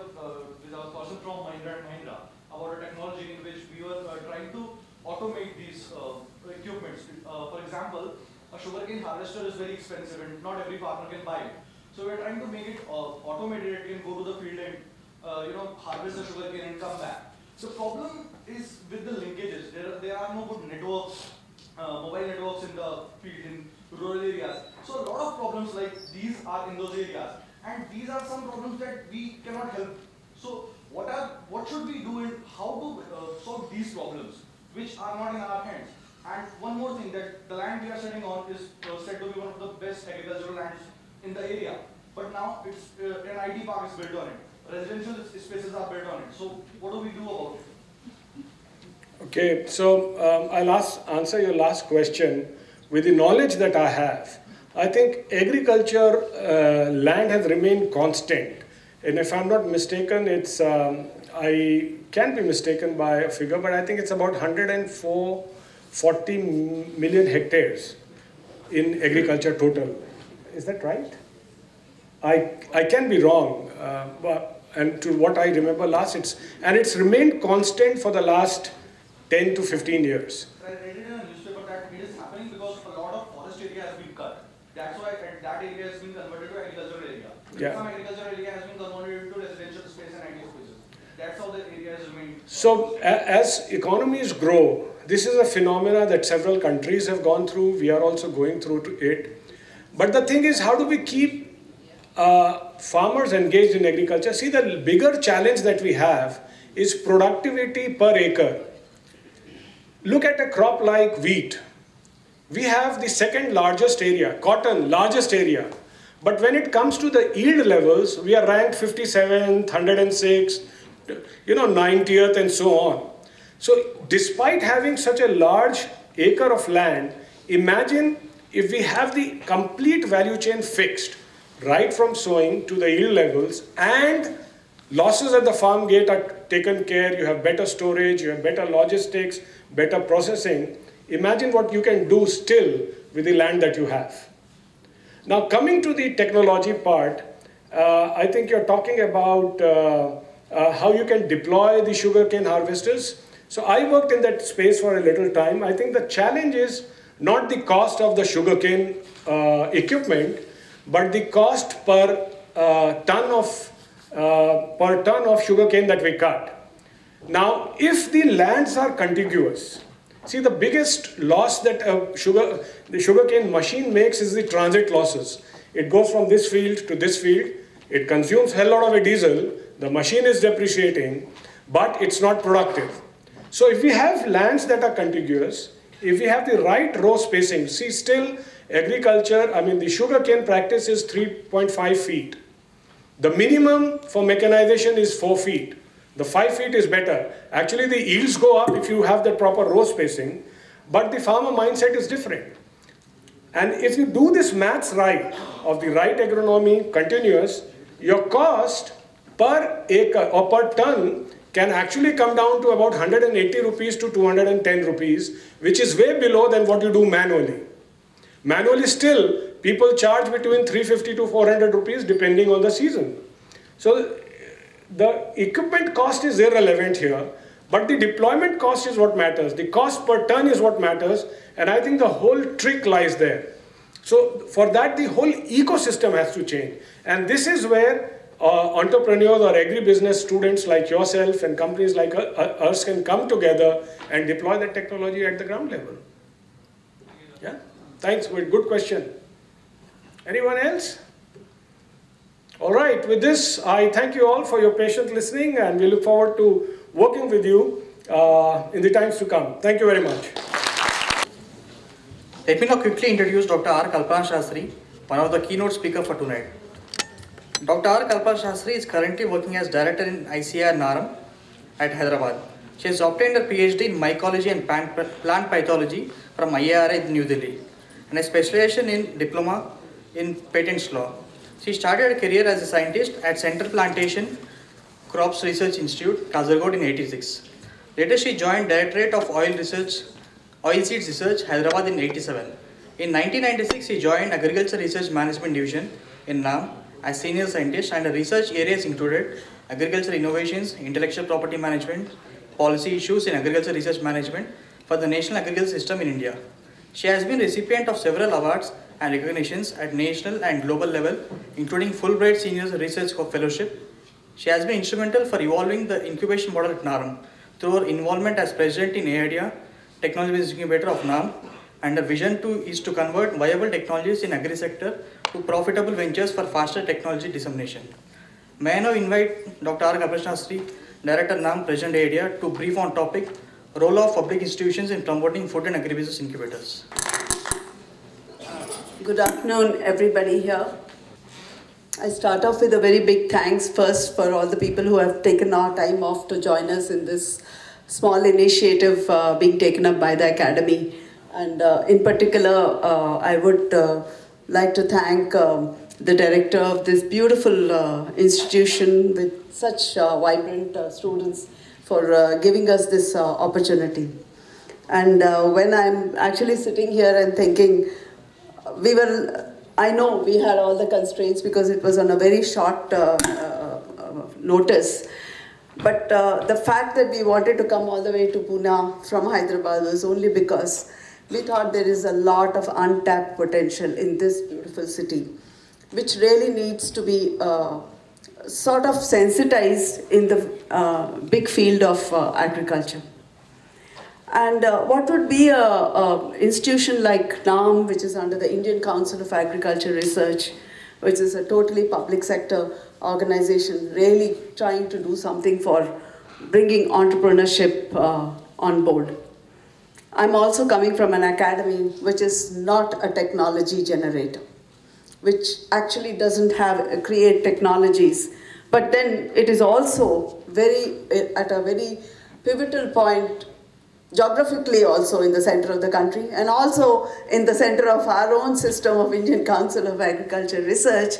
person from Mahindra & Mahindra about a technology in which we were trying to automate these equipments. For example, a sugarcane harvester is very expensive and not every farmer can buy it. So we're trying to make it automated. It can go to the field and harvest the sugarcane and come back. The problem is with the linkages. There are no good networks, mobile networks in the field in rural areas. So a lot of problems like these are in those areas, and these are some problems that we cannot help. So what should we do and how to solve these problems, which are not in our hands? And one more thing, that the land we are sitting on is said to be one of the best agricultural lands in the area. But now it's an IT park is built on it. Residential spaces are built on it. So what do we do about it? Okay, so I'll answer your last question. With the knowledge that I have, I think agriculture land has remained constant. And if I'm not mistaken, it's, I can be mistaken by a figure, but I think it's about 40 million hectares in agriculture total. Is that right? I can be wrong, and to what I remember last, it's remained constant for the last 10 to 15 years. I read it in a newspaper that it is happening because a lot of forest area has been cut. That's why that area has been converted to agricultural area. Yeah. Some agricultural area has been converted into residential space and IT spaces. That's how the area has remained. So as economies grow, this is a phenomena that several countries have gone through. We are also going through it. But the thing is, how do we keep farmers engaged in agriculture? See, the bigger challenge that we have is productivity per acre. Look at a crop like wheat. We have the second largest area, cotton, largest area. But when it comes to the yield levels, we are ranked 57th, 106th, 90th and so on. So despite having such a large acre of land, imagine if we have the complete value chain fixed, right from sowing to the yield levels, and losses at the farm gate are taken care, you have better storage, you have better logistics, better processing. Imagine what you can do still with the land that you have. Now coming to the technology part, I think you're talking about how you can deploy the sugarcane harvesters. So I worked in that space for a little time. I think the challenge is not the cost of the sugarcane equipment, but the cost per ton of sugarcane that we cut. Now, if the lands are contiguous, see, the biggest loss that the sugarcane machine makes is the transit losses. It goes from this field to this field. It consumes a hell lot of diesel. The machine is depreciating. but it's not productive. So if we have lands that are contiguous, if we have the right row spacing, see still agriculture, I mean the sugarcane practice is 3.5 feet. The minimum for mechanization is 4 feet. The 5 feet is better. Actually the yields go up if you have the proper row spacing, but the farmer mindset is different. And if you do this maths right, of the right agronomy continuous, your cost per acre or per ton can actually come down to about 180 rupees to 210 rupees, which is way below than what you do manually. Manually still, people charge between 350 to 400 rupees depending on the season. So the equipment cost is irrelevant here, but the deployment cost is what matters. The cost per ton is what matters, and I think the whole trick lies there. So for that, the whole ecosystem has to change. And this is where entrepreneurs or agribusiness students like yourself and companies like us can come together and deploy the technology at the ground level. Yeah, thanks, good question. Anyone else? All right, with this, I thank you all for your patient listening, and we look forward to working with you in the times to come. Thank you very much. Let me now quickly introduce Dr. R. Kalpana Shastri, one of the keynote speakers for tonight. Dr. R. Kalpana Shastri is currently working as director in ICAR NARAM at Hyderabad. She has obtained her PhD in mycology and plant pathology from IARA in New Delhi and a specialization in diploma in patents law. She started her career as a scientist at Center Plantation Crops Research Institute, Kasaragod in 86. Later she joined Directorate of Oilseeds Research, Hyderabad in 87. In 1996, she joined Agriculture Research Management Division in NAM as senior scientist, and her research areas included agriculture innovations, intellectual property management, policy issues in agriculture research management for the national agriculture system in India. She has been recipient of several awards and recognitions at national and global level, including Fulbright Senior Research Fellowship. She has been instrumental for evolving the incubation model at NARAM through her involvement as president in AIDEA, Technology Business Incubator of NAM, and her vision is to convert viable technologies in agri sector to profitable ventures for faster technology dissemination. May I now invite Dr. R. Kalpana Shastri, Director NAM, President AIDEA, to brief on topic role of public institutions in promoting food and agribusiness incubators. Good afternoon, everybody here. I start off with a very big thanks first for all the people who have taken our time off to join us in this small initiative being taken up by the Academy. And in particular, I would like to thank the director of this beautiful institution with such vibrant students for giving us this opportunity. And when I'm actually sitting here and thinking, I know we had all the constraints because it was on a very short notice. But the fact that we wanted to come all the way to Pune from Hyderabad was only because we thought there is a lot of untapped potential in this beautiful city, which really needs to be sort of sensitized in the big field of agriculture. And what would be an institution like NAM, which is under the Indian Council of Agriculture Research, which is a totally public sector organization, really trying to do something for bringing entrepreneurship on board. I'm also coming from an academy which is not a technology generator, which actually doesn't create technologies, but then it is also at a very pivotal point geographically also in the center of the country, and also in the center of our own system of Indian Council of Agriculture Research,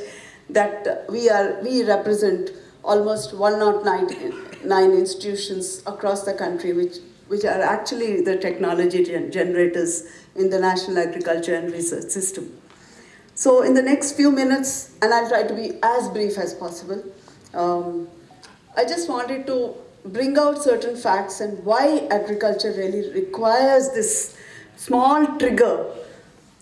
that we represent almost 109 institutions across the country which are actually the technology generators in the national agriculture and research system. So in the next few minutes, and I'll try to be as brief as possible, I just wanted to bring out certain facts and why agriculture really requires this small trigger.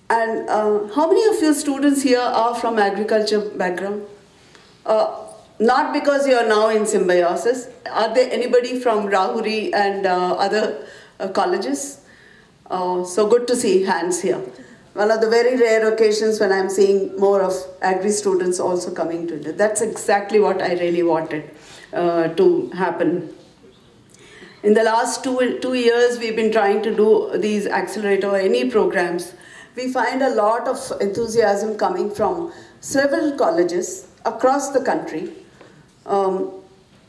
And how many of you students here are from agriculture background? Not because you are now in symbiosis. Are there anybody from Rahuri and other colleges? So good to see hands here. One of the very rare occasions when I'm seeing more of agri students also coming to it. That's exactly what I really wanted to happen. In the last two years, we've been trying to do these accelerator or any programs. We find a lot of enthusiasm coming from several colleges across the country. And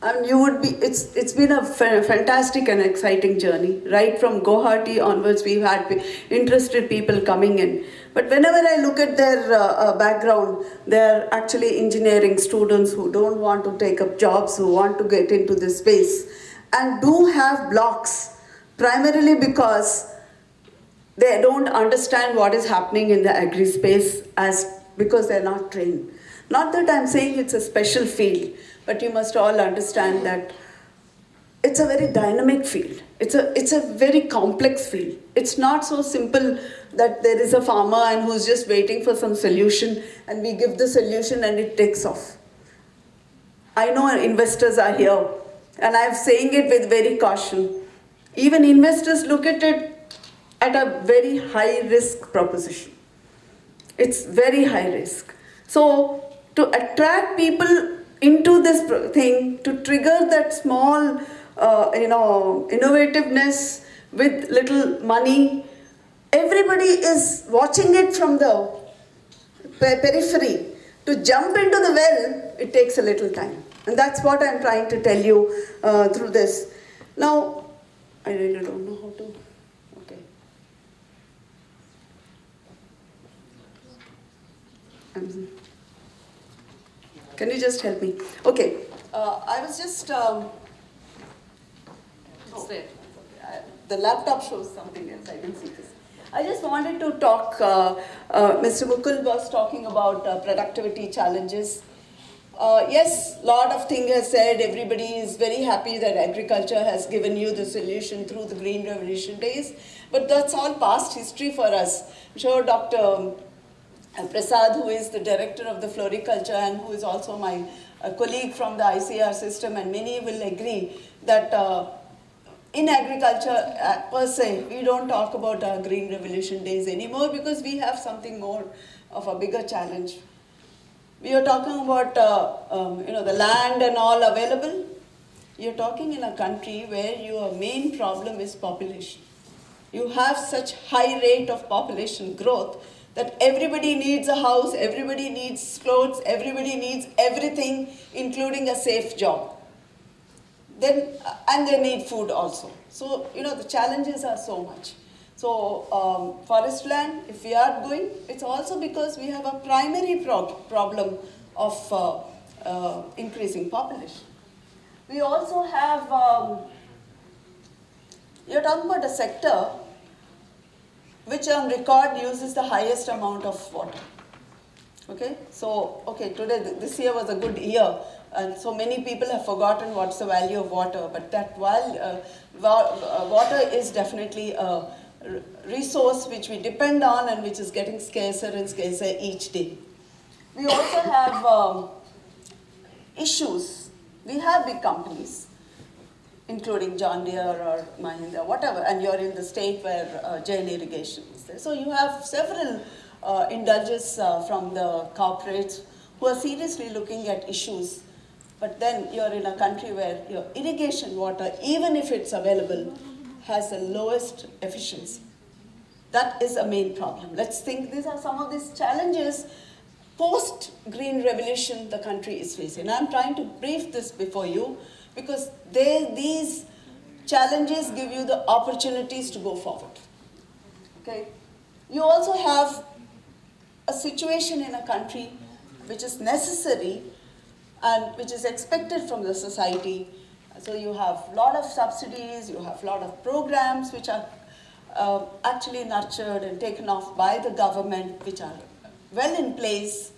it's been a fantastic and exciting journey. Right from Guwahati onwards, we've had interested people coming in. But whenever I look at their background, they're actually engineering students who don't want to take up jobs, who want to get into this space, and do have blocks, primarily because they don't understand what is happening in the agri space because they're not trained. Not that I'm saying it's a special field, but you must all understand that it's a very dynamic field. It's a very complex field. It's not so simple that there is a farmer and who's just waiting for some solution and we give the solution and it takes off. I know investors are here and I'm saying it with very caution. Even investors look at it at a very high risk proposition. It's very high risk. So to attract people into this thing, to trigger that small, innovativeness with little money, everybody is watching it from the periphery. To jump into the well, it takes a little time. And that's what I'm trying to tell you through this. Now, I really don't know how to, okay. Can you just help me? Okay, I was just, It's there. the laptop shows something else, I didn't see this. I just wanted to talk, Mr. Mukul was talking about productivity challenges. Yes, a lot of things are said. Everybody is very happy that agriculture has given you the solution through the Green Revolution days. But that's all past history for us. I'm sure Dr. Prasad, who is the director of the floriculture and who is also my colleague from the ICR system, and many will agree that in agriculture per se, we don't talk about our Green Revolution days anymore because we have something more of a bigger challenge. We are talking about the land and all available. You're talking in a country where your main problem is population. You have such high rate of population growth that everybody needs a house, everybody needs clothes, everybody needs everything, including a safe job. And they need food also. So, the challenges are so much. So, forest land, if we are going, it's also because we have a primary problem of increasing population. We also have, you're talking about a sector which on record uses the highest amount of water. Okay, so, today, this year was a good year, and so many people have forgotten what's the value of water, but that water is definitely a resource which we depend on and which is getting scarcer and scarcer each day. We also have issues. We have big companies, including John Deere or Mahindra, whatever, and you're in the state where Jain Irrigation is there. So you have several indulges from the corporates who are seriously looking at issues, but then you're in a country where your irrigation water, even if it's available, has the lowest efficiency. That is a main problem. Let's think these are some of these challenges post-Green Revolution the country is facing. I'm trying to brief this before you because these challenges give you the opportunities to go forward. Okay? You also have a situation in a country which is necessary and which is expected from the society. So you have a lot of subsidies, you have a lot of programs which are actually nurtured and taken off by the government, which are well in place,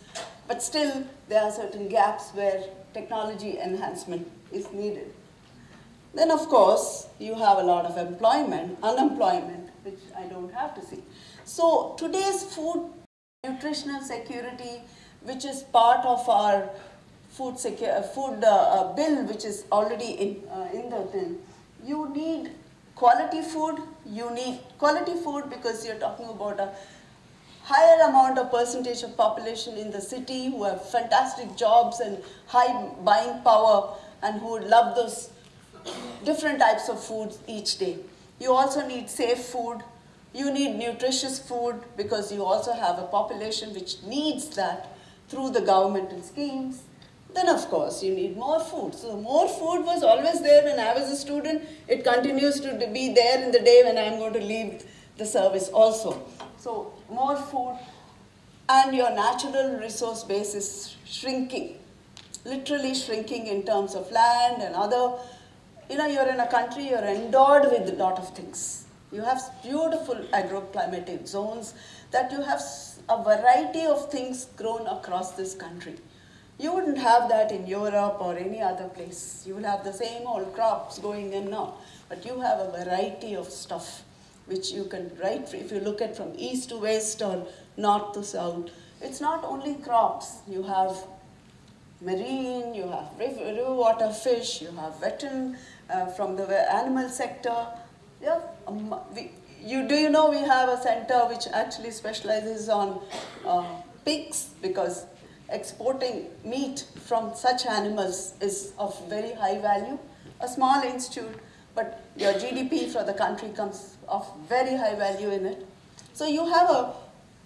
but still there are certain gaps where technology enhancement is needed. Then of course, you have a lot of unemployment, which I don't have to see. So today's food nutritional security, which is part of our food bill, which is already in the thing. You need quality food. You need quality food because you're talking about a higher amount of percentage of population in the city who have fantastic jobs and high buying power and who would love those different types of foods each day. You also need safe food. You need nutritious food because you also have a population which needs that through the governmental schemes. Then of course you need more food. So more food was always there when I was a student. It continues to be there in the day when I'm going to leave the service also. So more food, and your natural resource base is shrinking, literally shrinking in terms of land and other. You're in a country, you're endowed with a lot of things. You have beautiful agroclimatic zones that you have a variety of things grown across this country. You wouldn't have that in Europe or any other place. You will have the same old crops going in now, but you have a variety of stuff which you can if you look at from east to west or north to south. It's not only crops. You have marine, you have river water fish, you have veteran from the animal sector. Yeah, do you know we have a center which actually specializes on pigs, because exporting meat from such animals is of very high value. A small institute, but your GDP for the country comes of very high value in it. So you have a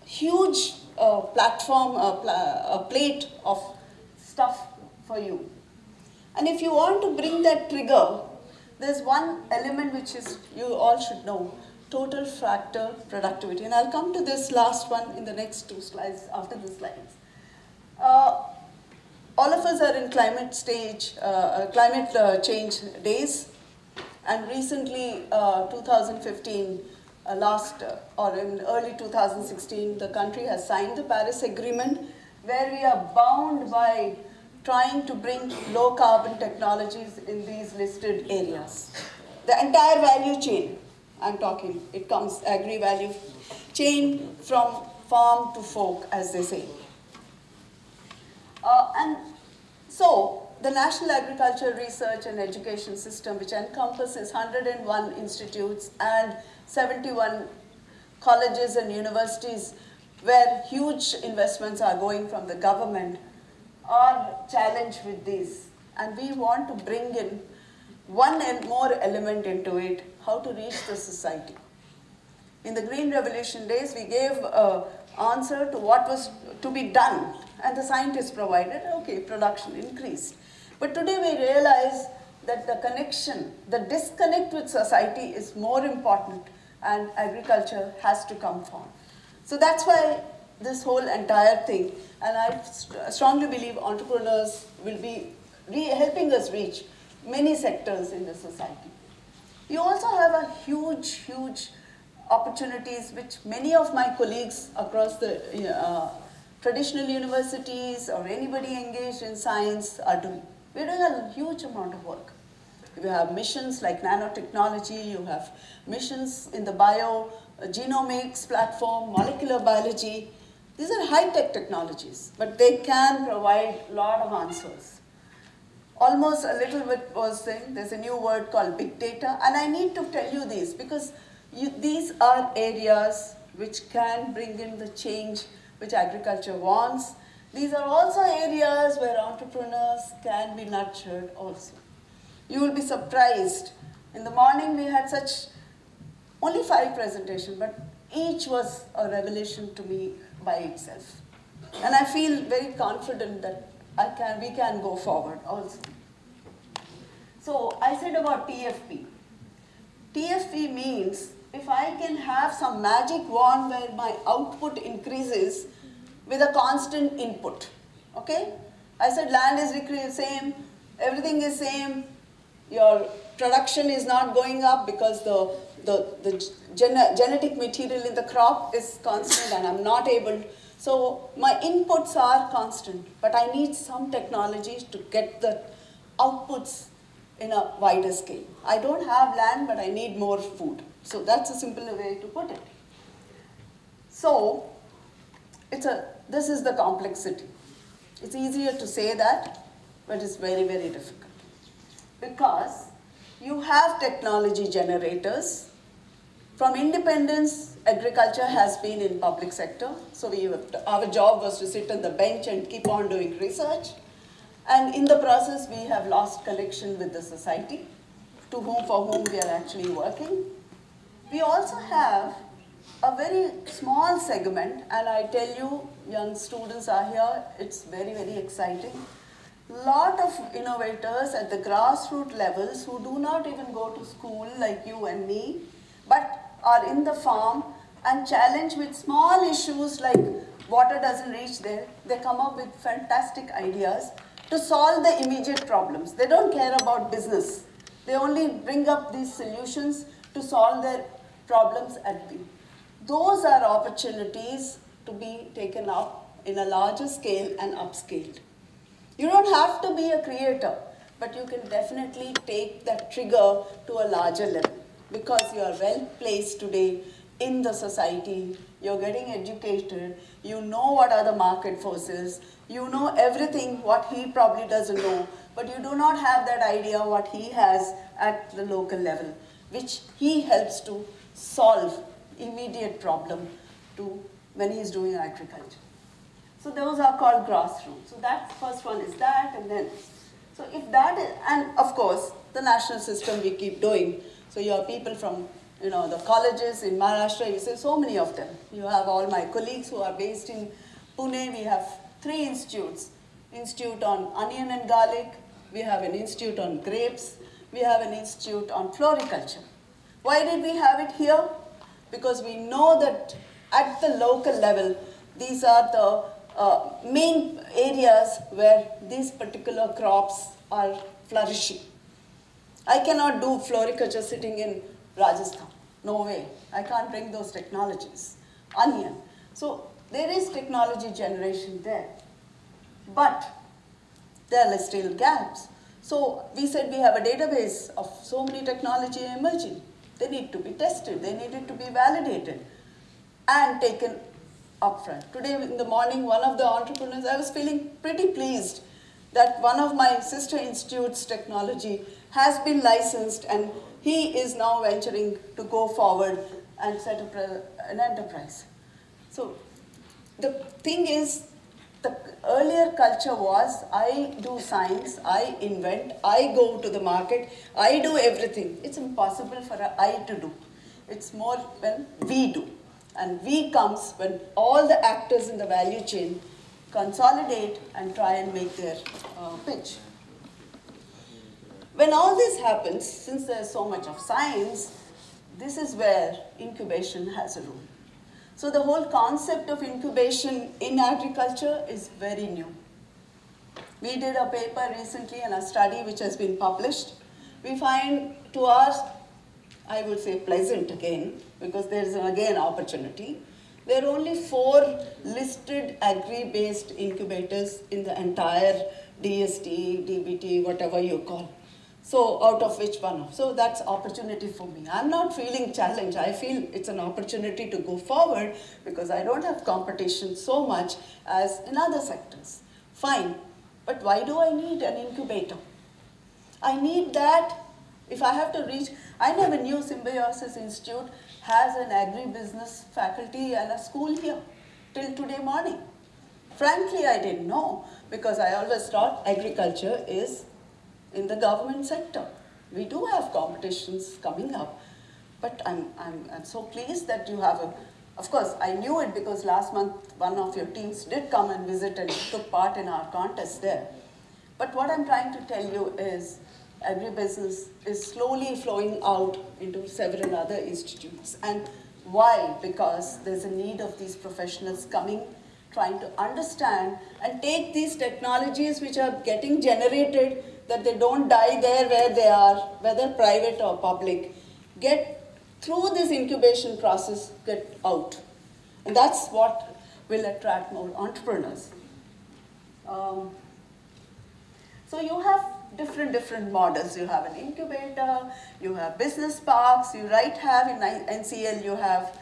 huge platform, a plate of stuff for you. And if you want to bring that trigger, there's one element which is you all should know, total factor productivity. And I'll come to this last one in the next 2 slides, after the slides. All of us are in climate change days. And recently, 2015, or in early 2016, the country has signed the Paris Agreement, where we are bound by trying to bring low carbon technologies in these listed areas. The entire value chain, I'm talking, it comes agri value chain from farm to fork, as they say. And so, the National Agriculture Research and Education System, which encompasses 101 institutes and 71 colleges and universities, where huge investments are going from the government, are challenged with this. And we want to bring in one more element into it, how to reach the society. In the Green Revolution days, we gave an answer to what was to be done, and the scientists provided, okay, production increased. But today we realize that the connection, the disconnect with society is more important, and agriculture has to come forward. So that's why this whole entire thing, and I strongly believe entrepreneurs will be helping us reach many sectors in the society. You also have a huge opportunities which many of my colleagues across the traditional universities or anybody engaged in science are doing. We're doing a huge amount of work. You have missions like nanotechnology, you have missions in the genomics platform, molecular biology. These are high-tech technologies, but they can provide a lot of answers. Almost a little bit was saying, there's a new word called big data, and I need to tell you this because these are areas which can bring in the change which agriculture wants. These are also areas where entrepreneurs can be nurtured also. You will be surprised. In the morning we had only 5 presentations, but each was a revelation to me by itself. And I feel very confident that we can go forward also. So I said about TFP. TFP means if I can have some magic wand where my output increases with a constant input, okay? I said land is same, everything is same, your production is not going up because the genetic material in the crop is constant and I'm not able. So my inputs are constant, but I need some technologies to get the outputs in a wider scale. I don't have land, but I need more food. So that's a simpler way to put it. So this is the complexity. It's easier to say that, but it's very, very difficult. Because you have technology generators. From independence, agriculture has been in public sector. So our job was to sit on the bench and keep on doing research. And in the process, we have lost connection with the society. for whom we are actually working. We also have a very small segment, and I tell you, young students are here, it's very, very exciting. Lot of innovators at the grassroots levels who do not even go to school like you and me, but are in the farm and challenged with small issues like water doesn't reach there. They come up with fantastic ideas to solve the immediate problems. They don't care about business. They only bring up these solutions to solve their problems at the. Those are opportunities to be taken up in a larger scale and upscaled. You don't have to be a creator, but you can definitely take that trigger to a larger level because you are well placed today in the society, you're getting educated, you know what are the market forces, you know everything what he probably doesn't know, but you do not have that idea what he has at the local level, which he helps to solve immediate problem to when he's doing agriculture. So those are called grassroots. So that first one is that, and then, so if that is, and of course, the national system we keep doing. So you have people from, the colleges in Maharashtra, you say so many of them. You have all my colleagues who are based in Pune. We have 3 institutes. Institute on onion and garlic. We have an institute on grapes. We have an institute on floriculture. Why did we have it here? Because we know that at the local level, these are the main areas where these particular crops are flourishing. I cannot do floriculture sitting in Rajasthan. No way. I can't bring those technologies. Onion. So there is technology generation there. But there are still gaps. So we said we have a database of so many technology emerging. They need to be tested. They needed to be validated and taken upfront. Today in the morning, one of the entrepreneurs, I was feeling pretty pleased that one of my sister institutes' technology has been licensed and he is now venturing to go forward and set up an enterprise. So the thing is, the earlier culture was, I do science, I invent, I go to the market, I do everything. It's impossible for an I to do. It's more when we do. And we comes when all the actors in the value chain consolidate and try and make their pitch. When all this happens, since there's so much of science, this is where incubation has a role. So the whole concept of incubation in agriculture is very new. We did a paper recently and a study which has been published. We find to our, I would say pleasant again, because there is again opportunity. There are only 4 listed agri-based incubators in the entire DST, DBT, whatever you call. So out of which one? So that's opportunity for me. I'm not feeling challenged. I feel it's an opportunity to go forward because I don't have competition so much as in other sectors. Fine, but why do I need an incubator? I need that if I have to reach. I never knew Symbiosis Institute has an agribusiness faculty and a school here till today morning. Frankly, I didn't know because I always thought agriculture is in the government sector. We do have competitions coming up, but I'm so pleased that you have of course, I knew it because last month one of your teams did come and visit and took part in our contest there. But what I'm trying to tell you is agribusiness is slowly flowing out into several other institutes. And why? Because there's a need of these professionals coming, trying to understand and take these technologies which are getting generated, that they don't die there where they are, whether private or public, get through this incubation process, get out. And that's what will attract more entrepreneurs. So you have different models. You have an incubator, you have business parks, you have in NCL, you have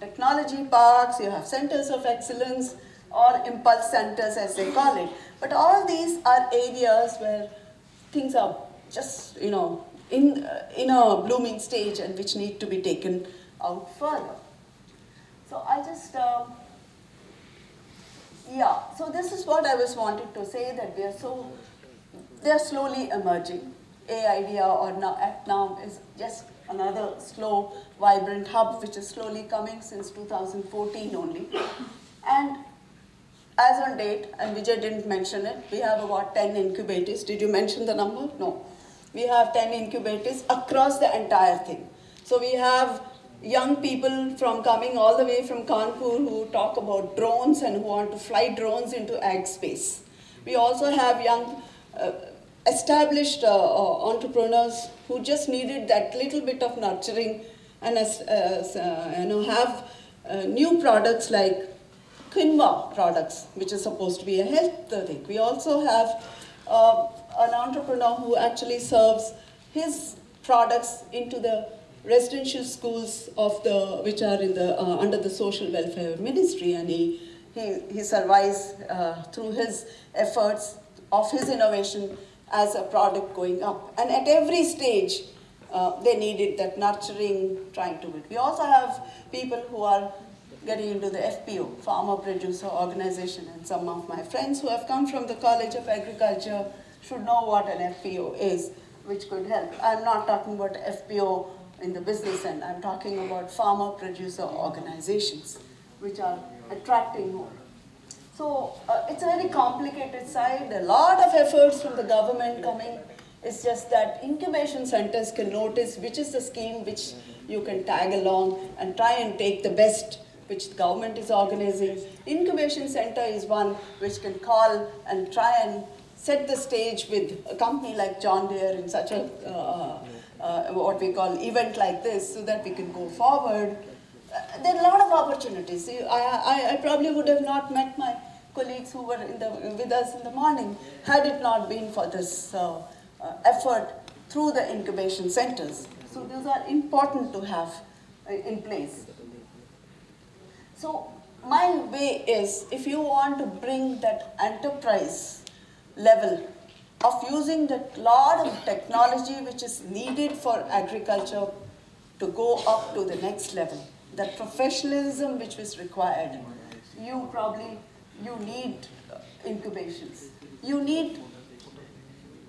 technology parks, you have centers of excellence or impulse centers as they call it. But all these are areas where things are just, in a blooming stage and which need to be taken out further. So I just, so this is what I was wanting to say, that they are slowly emerging. AIDEA or now at NAM is just another slow, vibrant hub which is slowly coming since 2014 only. And as on date, and Vijay didn't mention it, we have about 10 incubators. Did you mention the number? No. We have 10 incubators across the entire thing. So we have young people from coming all the way from Kanpur who talk about drones and who want to fly drones into ag space. We also have young established entrepreneurs who just needed that little bit of nurturing and have new products like quinoa products, which is supposed to be a health thing. We also have an entrepreneur who actually serves his products into the residential schools of which are in the under the social welfare ministry, and he survives through his efforts of his innovation as a product going up. And at every stage, they needed that nurturing, trying to build. We also have people who are getting into the FPO, Farmer Producer Organization, and some of my friends who have come from the College of Agriculture should know what an FPO is, which could help. I'm not talking about FPO in the business end, I'm talking about farmer producer organizations, which are attracting more. So it's a very complicated side, a lot of efforts from the government coming. It's just that incubation centers can notice which is the scheme which you can tag along and try and take the best which the government is organizing. Incubation center is one which can call and try and set the stage with a company like John Deere in such a what we call event like this, so that we can go forward. There are a lot of opportunities. I probably would have not met my colleagues who were with us in the morning had it not been for this effort through the incubation centers. So those are important to have in place. So my way is, if you want to bring that enterprise level of using the lot of technology which is needed for agriculture to go up to the next level, that professionalism which is required, you need incubations. You need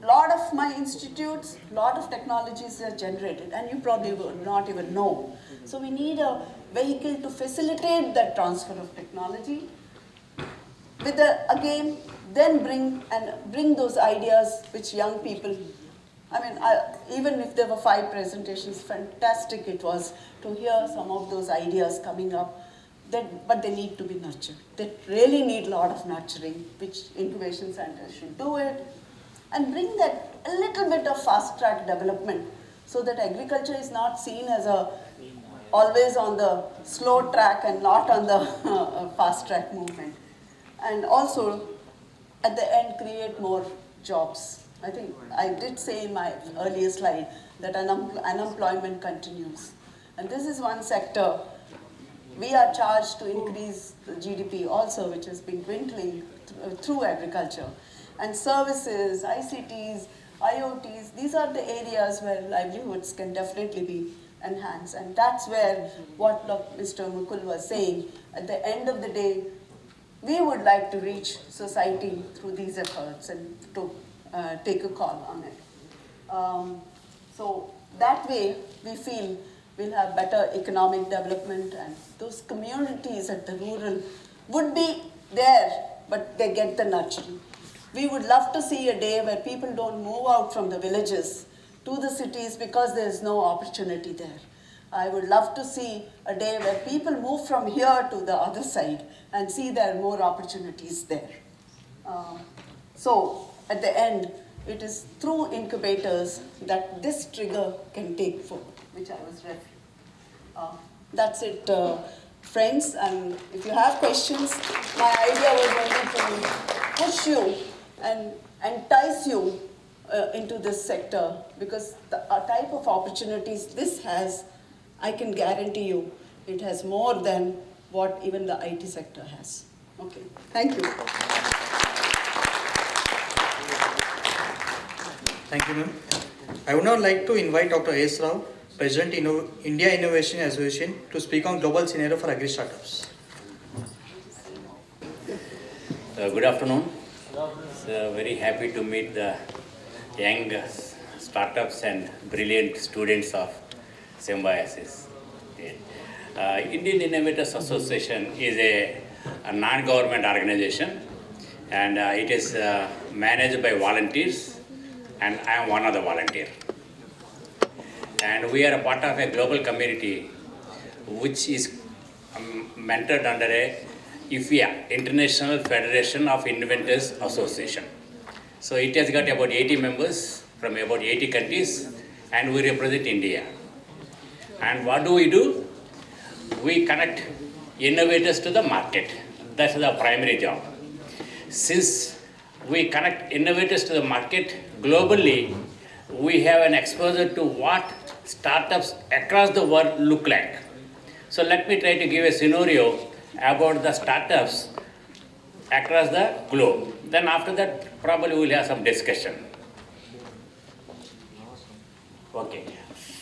a lot of my institutes, a lot of technologies are generated, and you probably will not even know. So we need a vehicle to facilitate that transfer of technology. With again, then bring those ideas which young people, I mean, even if there were 5 presentations, fantastic it was to hear some of those ideas coming up, but they need to be nurtured. They really need a lot of nurturing, which incubation centers should do it, and bring that a little bit of fast-track development so that agriculture is not seen as always on the slow track and not on the fast-track movement. And also, at the end, create more jobs. I think I did say in my earlier slide that unemployment continues. And this is one sector we are charged to increase the GDP also, which has been dwindling through agriculture. And services, ICTs, IoTs, these are the areas where livelihoods can definitely be enhanced. And that's where what Mr. Mukul was saying, at the end of the day, we would like to reach society through these efforts and to take a call on it. So that way, we feel we'll have better economic development, and those communities at the rural would be there, but they get the nurturing. We would love to see a day where people don't move out from the villages to the cities because there's no opportunity there. I would love to see a day where people move from here to the other side and see there are more opportunities there. So at the end, it is through incubators that this trigger can take forward, which I was referring. That's it, friends. And if you have questions, my idea was only to push you and entice you into this sector, because the type of opportunities this has, I can guarantee you, it has more than what even the IT sector has. Okay, thank you. Thank you, ma'am. I would now like to invite Dr. S. Rao, President India Innovation Association, to speak on global scenario for agri startups. Good afternoon. Very happy to meet the young startups and brilliant students of Samvaad. Indian Innovators Association is a non-government organization, and it is managed by volunteers, and I am one of the volunteers. And we are a part of a global community which is mentored under a IFIA, International Federation of Inventors Association. So it has got about 80 members from about 80 countries, and we represent India. And what do? We connect innovators to the market. That's the primary job. Since we connect innovators to the market globally, we have an exposure to what startups across the world look like. So let me try to give a scenario about the startups across the globe. Then after that, probably we'll have some discussion. Okay.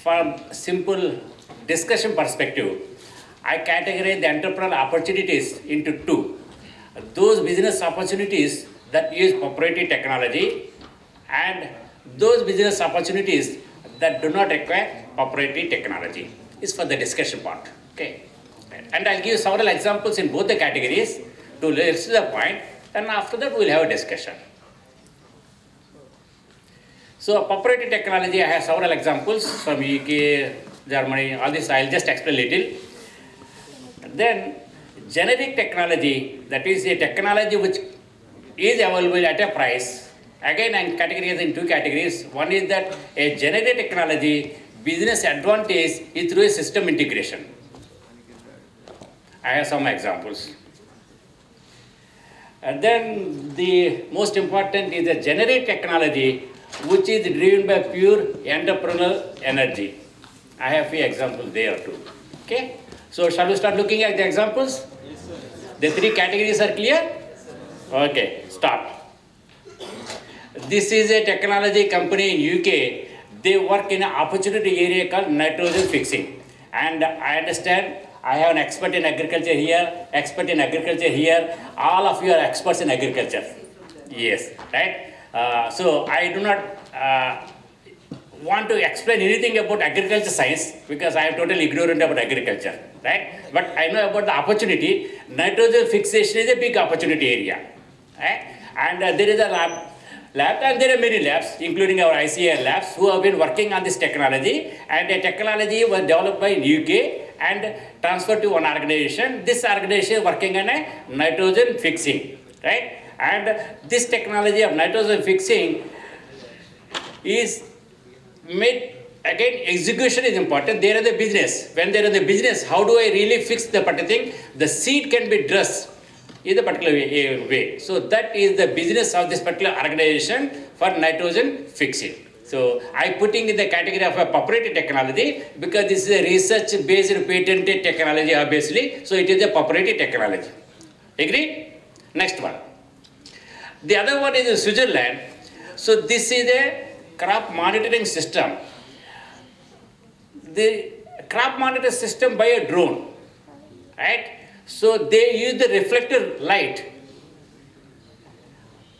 From simple discussion perspective, I categorize the entrepreneurial opportunities into two. Those business opportunities that use proprietary technology and those business opportunities that do not require proprietary technology. Is for the discussion part. Okay. And I'll give several examples in both the categories to illustrate the point, and after that we'll have a discussion. So proprietary technology, I have several examples from UK, Germany, all this I'll just explain a little. Then generic technology, that is a technology which is available at a price. Again, I'm categorizing in two categories. One is that a generic technology business advantage is through a system integration. I have some examples. And then the most important is the generic technology which is driven by pure entrepreneurial energy. I have a few examples there too. Okay? So shall we start looking at the examples? Yes, sir. The three categories are clear? Yes, sir. Okay, start. This is a technology company in UK. They work in an opportunity area called nitrogen fixing. And I understand I have an expert in agriculture here, expert in agriculture here. All of you are experts in agriculture. Yes, right? So I do not want to explain anything about agriculture science because I am totally ignorant about agriculture, right? But I know about the opportunity. Nitrogen fixation is a big opportunity area, right? And there is a lab, and there are many labs, including our ICAR labs, who have been working on this technology. And the technology was developed by UK and transferred to one organization. This organization is working on a nitrogen fixing, right? And this technology of nitrogen fixing is made, again, execution is important. There is the business. When there is the business, how do I really fix the particular thing? The seed can be dressed in a particular way. So that is the business of this particular organization for nitrogen fixing. So I putting in the category of a proprietary technology because this is a research-based patented technology, obviously. So it is a proprietary technology. Agree? Next one. The other one is in Switzerland. So this is a crop monitoring system. The crop monitoring system by a drone, right? So they use the reflected light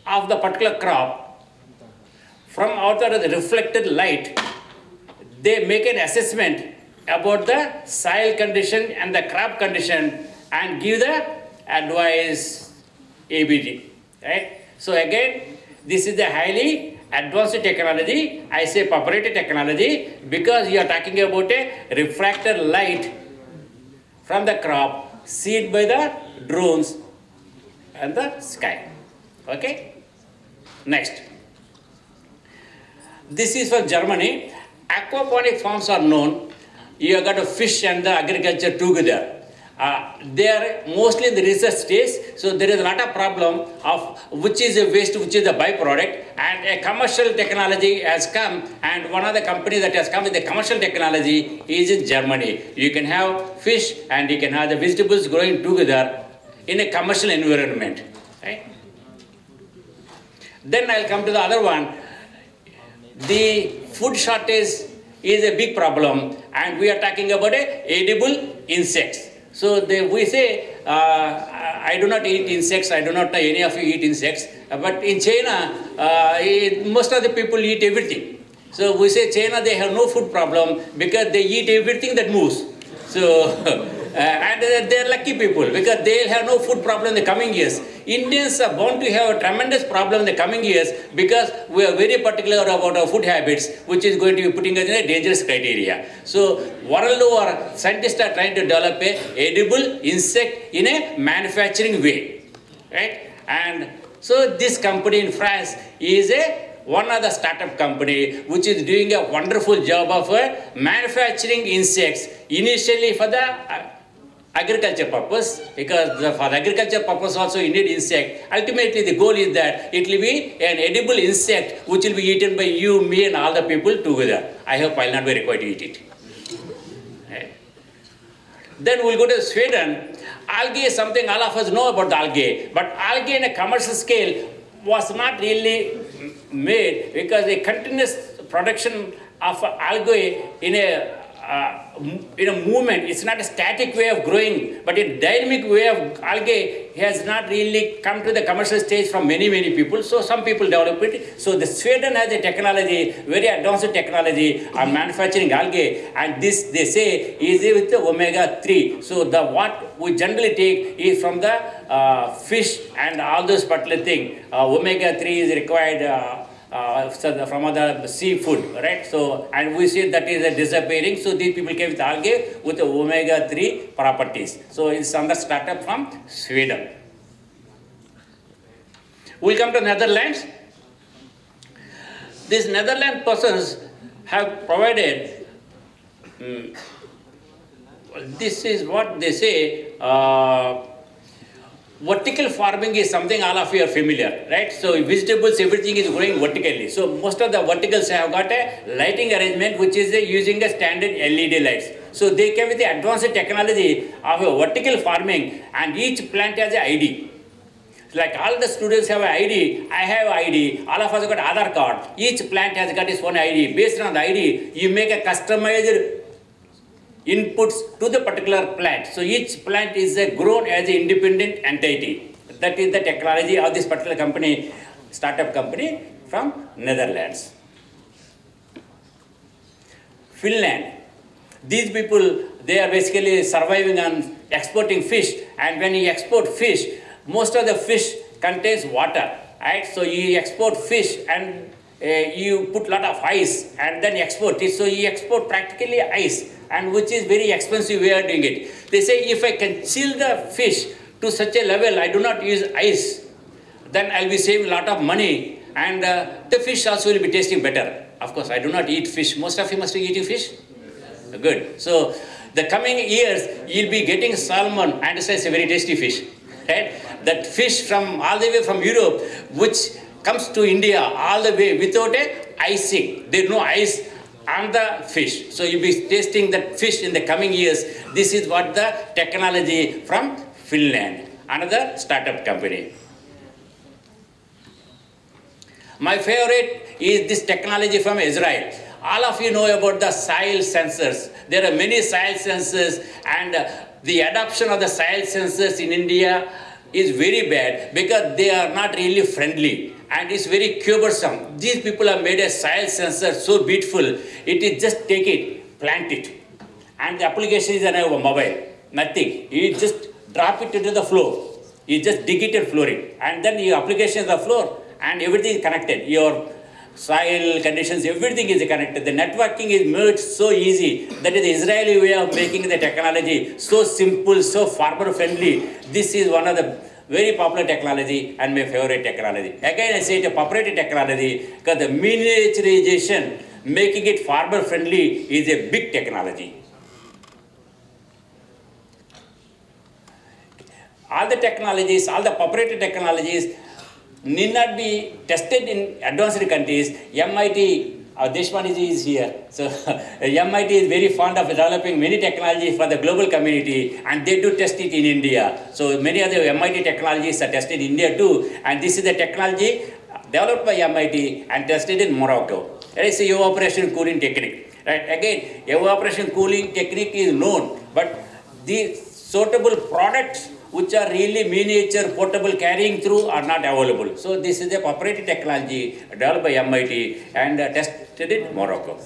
of the particular crop. From outside of the reflected light, they make an assessment about the soil condition and the crop condition and give the advice ABD, right? So again, this is a highly advanced technology. I say proprietary technology because you are talking about a refracted light from the crop seen by the drones and the sky. Okay? Next. This is from Germany. Aquaponic farms are known. You have got a fish and the agriculture together. They are mostly in the research stage, so there is a lot of problem of which is a waste, which is the byproduct, and a commercial technology has come, and one of the companies that has come with the commercial technology is in Germany. You can have fish and you can have the vegetables growing together in a commercial environment. Right? Then I'll come to the other one. The food shortage is a big problem, and we are talking about edible insects. So we say, I do not eat insects, I do not know any of you eat insects, but in China, most of the people eat everything. So we say China, they have no food problem because they eat everything that moves. So, and they're lucky people because they'll have no food problem in the coming years. Indians are bound to have a tremendous problem in the coming years because we are very particular about our food habits, which is going to be putting us in a dangerous criteria. So, world over, scientists are trying to develop a edible insect in a manufacturing way, right? And so, this company in France is one of the startup company which is doing a wonderful job of manufacturing insects initially for the agriculture purpose, because for the agriculture purpose also you need insect. Ultimately the goal is that it will be an edible insect which will be eaten by you, me and all the people together. I hope I will not be required to eat it. Right. Then we'll go to Sweden. Algae is something all of us know about the algae, but algae in a commercial scale was not really made because the continuous production of algae in a movement, it's not a static way of growing, but a dynamic way of algae has not really come to the commercial stage from many people. So some people develop it. So the Sweden has a technology, very advanced technology on manufacturing algae, and this they say is with the omega-3. So the what we generally take is from the fish and all those particular things. Omega-3 is required from other seafood, right? So, and we see that is disappearing. So these people came with algae with the omega-3 properties. So it's under startup from Sweden. We'll come to Netherlands. These Netherlands persons have provided, this is what they say, vertical farming is something all of you are familiar, right? So vegetables, everything is growing vertically. So most of the verticals have got a lighting arrangement which is using the standard LED lights. So they came with the advanced technology of a vertical farming, and each plant has an ID. Like all the students have an ID, I have an ID, all of us have got Aadhaar card. Each plant has got its own ID. Based on the ID, you make a customized inputs to the particular plant. So each plant is grown as an independent entity. That is the technology of this particular company, startup company from Netherlands. Finland. These people, they are basically surviving on exporting fish, and when you export fish, most of the fish contains water, right? So you export fish and you put lot of ice and then export it. So you export practically ice, and which is very expensive way of doing it. They say if I can chill the fish to such a level, I do not use ice, then I'll be saving a lot of money, and the fish also will be tasting better. Of course, I do not eat fish. Most of you must be eating fish? Yes. Good. So the coming years, you'll be getting salmon, and it's a very tasty fish, right? That fish from all the way from Europe, which comes to India all the way without a icing. There's no ice on the fish. So you'll be tasting that fish in the coming years. This is what the technology from Finland, another startup company. My favorite is this technology from Israel. All of you know about the soil sensors. There are many soil sensors, and the adoption of the soil sensors in India is very bad because they are not really friendly, and it's very cumbersome. These people have made a soil sensor so beautiful. It is just take it, plant it, and the application is on a mobile. Nothing. You just drop it into the floor. You just dig it and floor it, and then your application is the floor, and everything is connected. Your soil conditions, everything is connected. The networking is made so easy. That is the Israeli way of making the technology so simple, so farmer friendly. This is one of the very popular technology and my favorite technology. Again, I say it's a proprietary technology because the miniaturization, making it farmer friendly, is a big technology. All the technologies, all the proprietary technologies need not be tested in advanced countries. MIT, Deshpani is here. So MIT is very fond of developing many technologies for the global community, and they do test it in India. So many other MIT technologies are tested in India too, and this is the technology developed by MIT and tested in Morocco. That is a evaporation cooling technique. Right? Again, evaporation cooling technique is known, but the suitable products which are really miniature, portable, carrying through are not available. So this is a proprietary technology developed by MIT and tested in Morocco.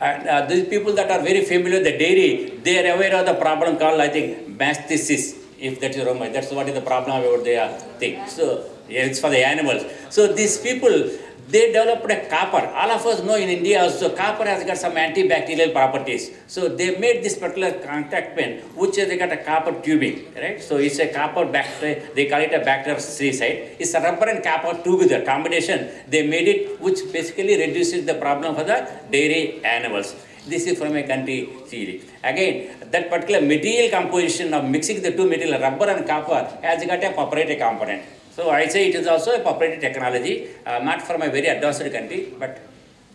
And these people that are very familiar with the dairy, they are aware of the problem called, I think, mastitis, if that is wrong. That's what is the problem about their thing. So it's for the animals. So these people, they developed a copper. All of us know in India also copper has got some antibacterial properties. So they made this particular contact pen, which has got a copper tubing, right? So it's a copper bacteria, they call it a bactericide. It's a rubber and copper together combination. They made it, which basically reduces the problem for the dairy animals. This is from a country, Chile. Again, that particular material composition of mixing the two material, rubber and copper, has got a proprietary component. So I say it is also a proprietary technology, not from a very advanced country, but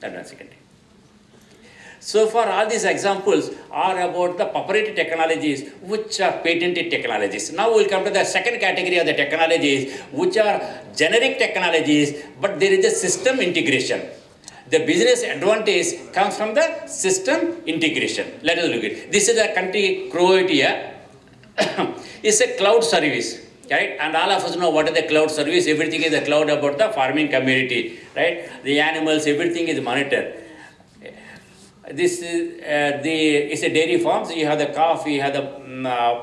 advanced country. So far, all these examples are about the proprietary technologies, which are patented technologies. Now we'll come to the second category of the technologies, which are generic technologies, but there is a system integration. The business advantage comes from the system integration. Let us look at it. This is a country, Croatia. It's a cloud service. Right? And all of us know what is the cloud service. Everything is a cloud about the farming community. Right? The animals, everything is monitored. This is it's a dairy farm. So you have the calf, you have the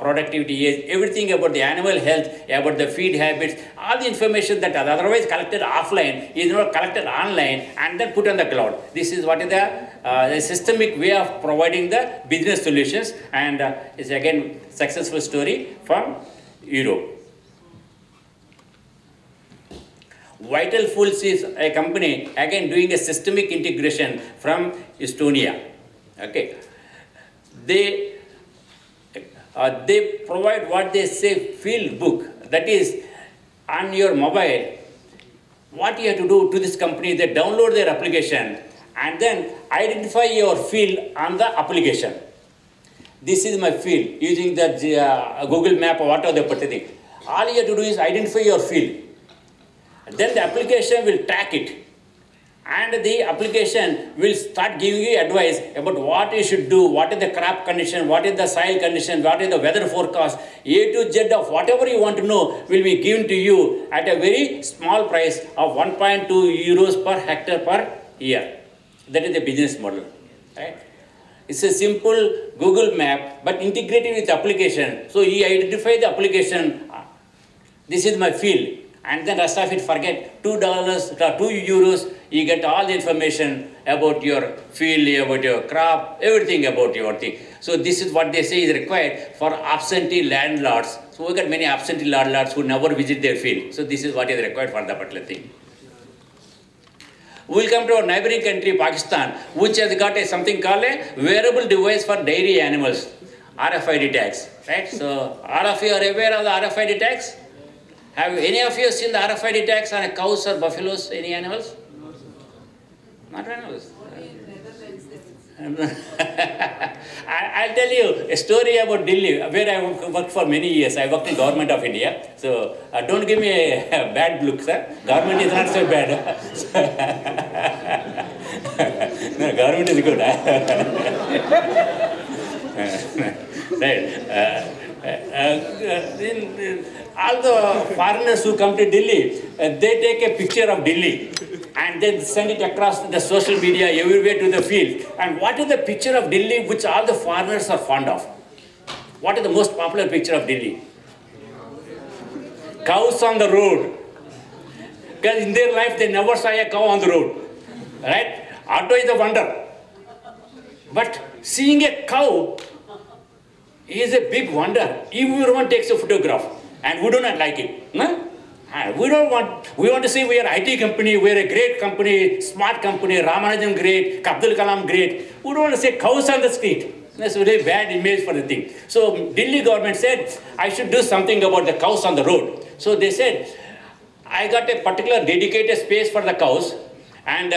productivity, everything about the animal health, about the feed habits, all the information that are otherwise collected offline is now collected online and then put on the cloud. This is what is the systemic way of providing the business solutions, and it's again successful story from Europe. Vital Foods is a company, again doing a systemic integration from Estonia. Okay, they provide what they say field book. That is, on your mobile, what you have to do to this company, they download their application and then identify your field on the application. This is my field using the Google map or whatever they put it. All you have to do is identify your field. Then the application will track it, and the application will start giving you advice about what you should do, what is the crop condition, what is the soil condition, what is the weather forecast. A to Z of whatever you want to know will be given to you at a very small price of 1.2 euros per hectare per year. That is the business model. Right? It's a simple Google map, but integrated with the application. So you identify the application, this is my field. And then rest of it, forget $2, 2 euros, you get all the information about your field, about your crop, everything about your thing. So this is what they say is required for absentee landlords. So we got many absentee landlords who never visit their field. So this is what is required for the particular thing. We'll come to our neighboring country, Pakistan, which has got something called a wearable device for dairy animals, RFID tags. Right? So all of you are aware of the RFID tags? Have any of you seen the RFID tags on cows or buffaloes, any animals? Not animals. I'll tell you a story about Delhi, where I worked for many years. I worked in government of India. So don't give me a bad look, sir. Government is not so bad. No, government is good. Right. All the foreigners who come to Delhi, they take a picture of Delhi and then send it across the social media everywhere to the field. And what is the picture of Delhi which all the foreigners are fond of? What is the most popular picture of Delhi? Cows on the road. Because in their life they never saw a cow on the road. Right? Auto is a wonder. But seeing a cow is a big wonder. Everyone takes a photograph. And we do not like it. No? We want to say we are IT company, we are a great company, smart company, Ramanujan great, Abdul Kalam great. We don't want to say cows on the street. That's a very bad image for the thing. So Delhi government said, I should do something about the cows on the road. So they said, I got a particular dedicated space for the cows. And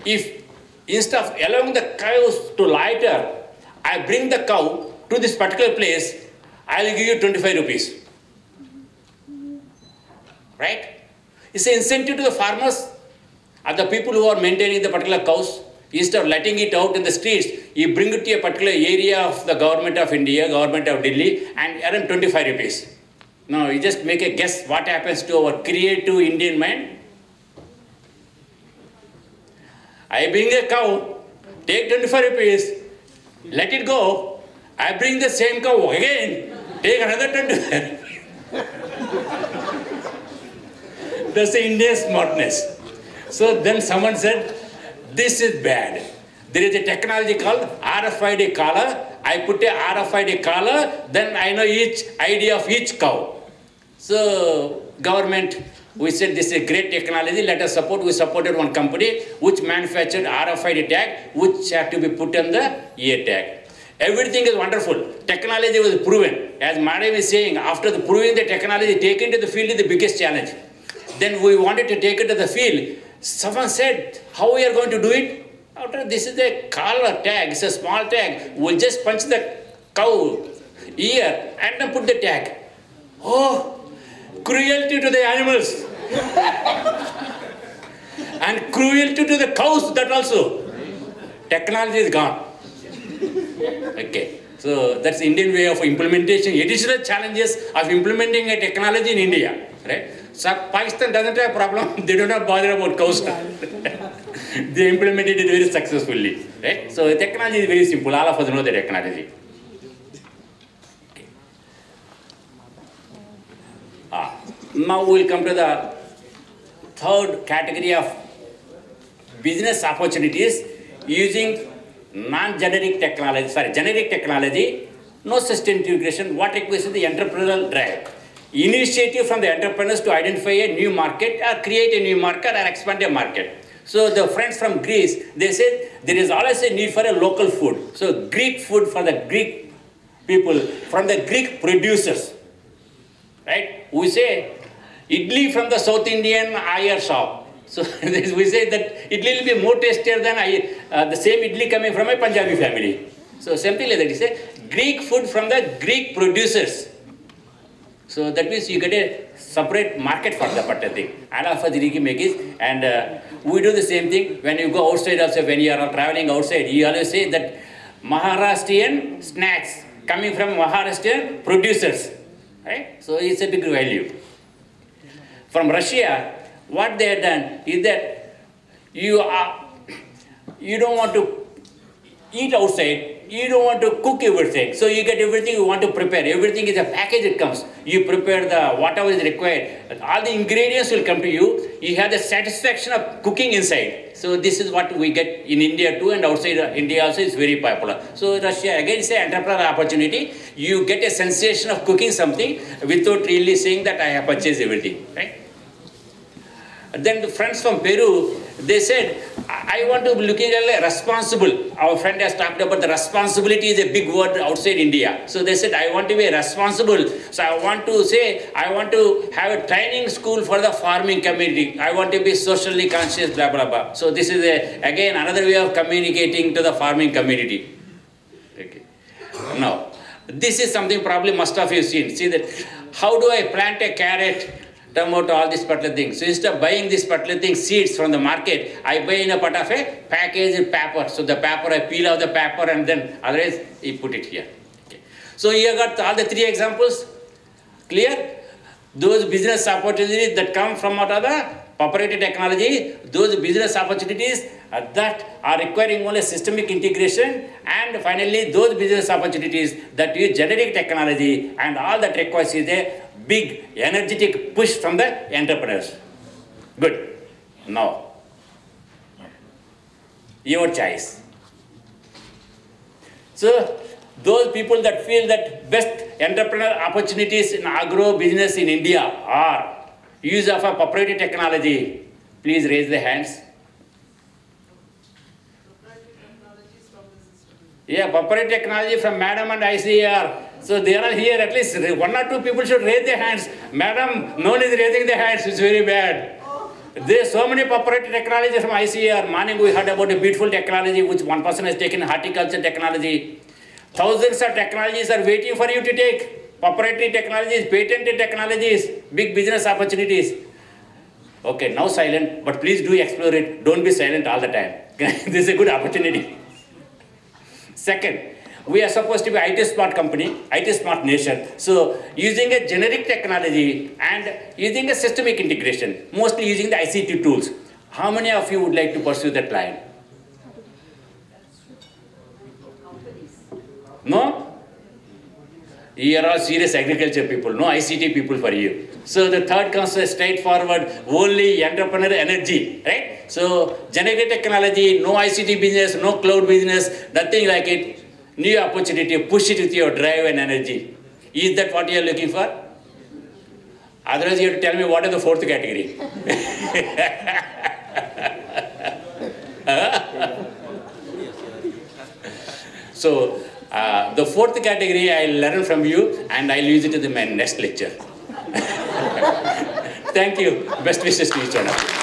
if instead of allowing the cows to litter, I bring the cow to this particular place, I'll give you 25 rupees. Right? It's an incentive to the farmers or the people who are maintaining the particular cows. Instead of letting it out in the streets, you bring it to a particular area of the government of India, government of Delhi, and earn 25 rupees. Now, you just make a guess what happens to our creative Indian mind. I bring a cow, take 25 rupees, let it go. I bring the same cow again, take another 25 rupees. That's the Indian smartness. So then someone said, this is bad. There is a technology called RFID collar. I put a RFID collar, then I know each idea of each cow. So government, we said this is a great technology, let us support. We supported one company which manufactured RFID tag, which had to be put on the ear tag. Everything is wonderful. Technology was proven. As Madam is saying, after the proving the technology, taken to the field is the biggest challenge. Then we wanted to take it to the field. Someone said, how we are going to do it? After this is a collar tag, it's a small tag. We'll just punch the cow ear and then put the tag. Oh, cruelty to the animals. And cruelty to the cows, that also. Technology is gone. Okay, so that's the Indian way of implementation. Additional challenges of implementing a technology in India, right? So Pakistan doesn't have a problem. They do not bother about cows. They implemented it very successfully, right? So the technology is very simple. All of us know the technology. Okay. Now we will come to the third category of business opportunities using non-generic technology, generic technology, no system integration. What requires the entrepreneurial drive. Initiative from the entrepreneurs to identify a new market or create a new market or expand a market. So the friends from Greece, they said there is always a need for a local food. So Greek food for the Greek people, from the Greek producers, right? We say idli from the South Indian iyer shop. So we say that idli will be more tastier than the same idli coming from a Punjabi family. So something like that. You say Greek food from the Greek producers. So that means you get a separate market for the particular thing. And we do the same thing when you go outside also, when you are traveling outside, you always say that Maharashtrian snacks coming from Maharashtrian producers. Right? So it's a big value. From Russia, what they have done is that you don't want to eat outside, you don't want to cook everything. So you get everything you want to prepare. Everything is a package it comes. You prepare the whatever is required. All the ingredients will come to you. You have the satisfaction of cooking inside. So this is what we get in India too, and outside India also is very popular. So Russia again is an entrepreneurial opportunity. You get a sensation of cooking something without really saying that I have purchased everything. Right? Then the friends from Peru, they said, I want to be looking at responsible. Our friend has talked about the responsibility is a big word outside India. So they said, I want to be responsible. So I want to say, I want to have a training school for the farming community. I want to be socially conscious, blah, blah, blah. So this is, again, another way of communicating to the farming community. Okay. Now, this is something probably most of you seen. See that, how do I plant a carrot? Tomato, all these particular things. So instead of buying these particular things, seeds from the market, I buy in a part of a packaged paper. So the paper, I peel off the paper and then otherwise you put it here. Okay. So you got all the three examples. Clear? Those business opportunities that come from what are the proprietary technology, those business opportunities that are requiring only systemic integration, and finally those business opportunities that use generic technology, and all that requires is a big energetic push from the entrepreneurs. Good. Now, your choice. So, those people that feel that best entrepreneurial opportunities in agro business in India are use of a proprietary technology, please raise the hands. Yeah, proprietary technology from Madam and ICAR. So they are here, at least one or two people should raise their hands. Madam, no one is raising their hands, it's very bad. There are so many proprietary technologies from ICAR. Morning we heard about a beautiful technology which one person has taken, horticulture technology. Thousands of technologies are waiting for you to take. Proprietary technologies, patented technologies, big business opportunities. Okay, now silent, but please do explore it. Don't be silent all the time. This is a good opportunity. Second, we are supposed to be IT smart company, IT smart nation. So using a generic technology and using a systemic integration, mostly using the ICT tools. How many of you would like to pursue that line? No? You are all serious agriculture people, no ICT people for you. So the third comes straightforward, only entrepreneur energy, right? So generic technology, no ICT business, no cloud business, nothing like it. New opportunity, push it with your drive and energy. Is that what you are looking for? Otherwise you have to tell me what is the fourth category. So the fourth category I'll learn from you and I'll use it in my next lecture. Thank you. Best wishes to each one of you.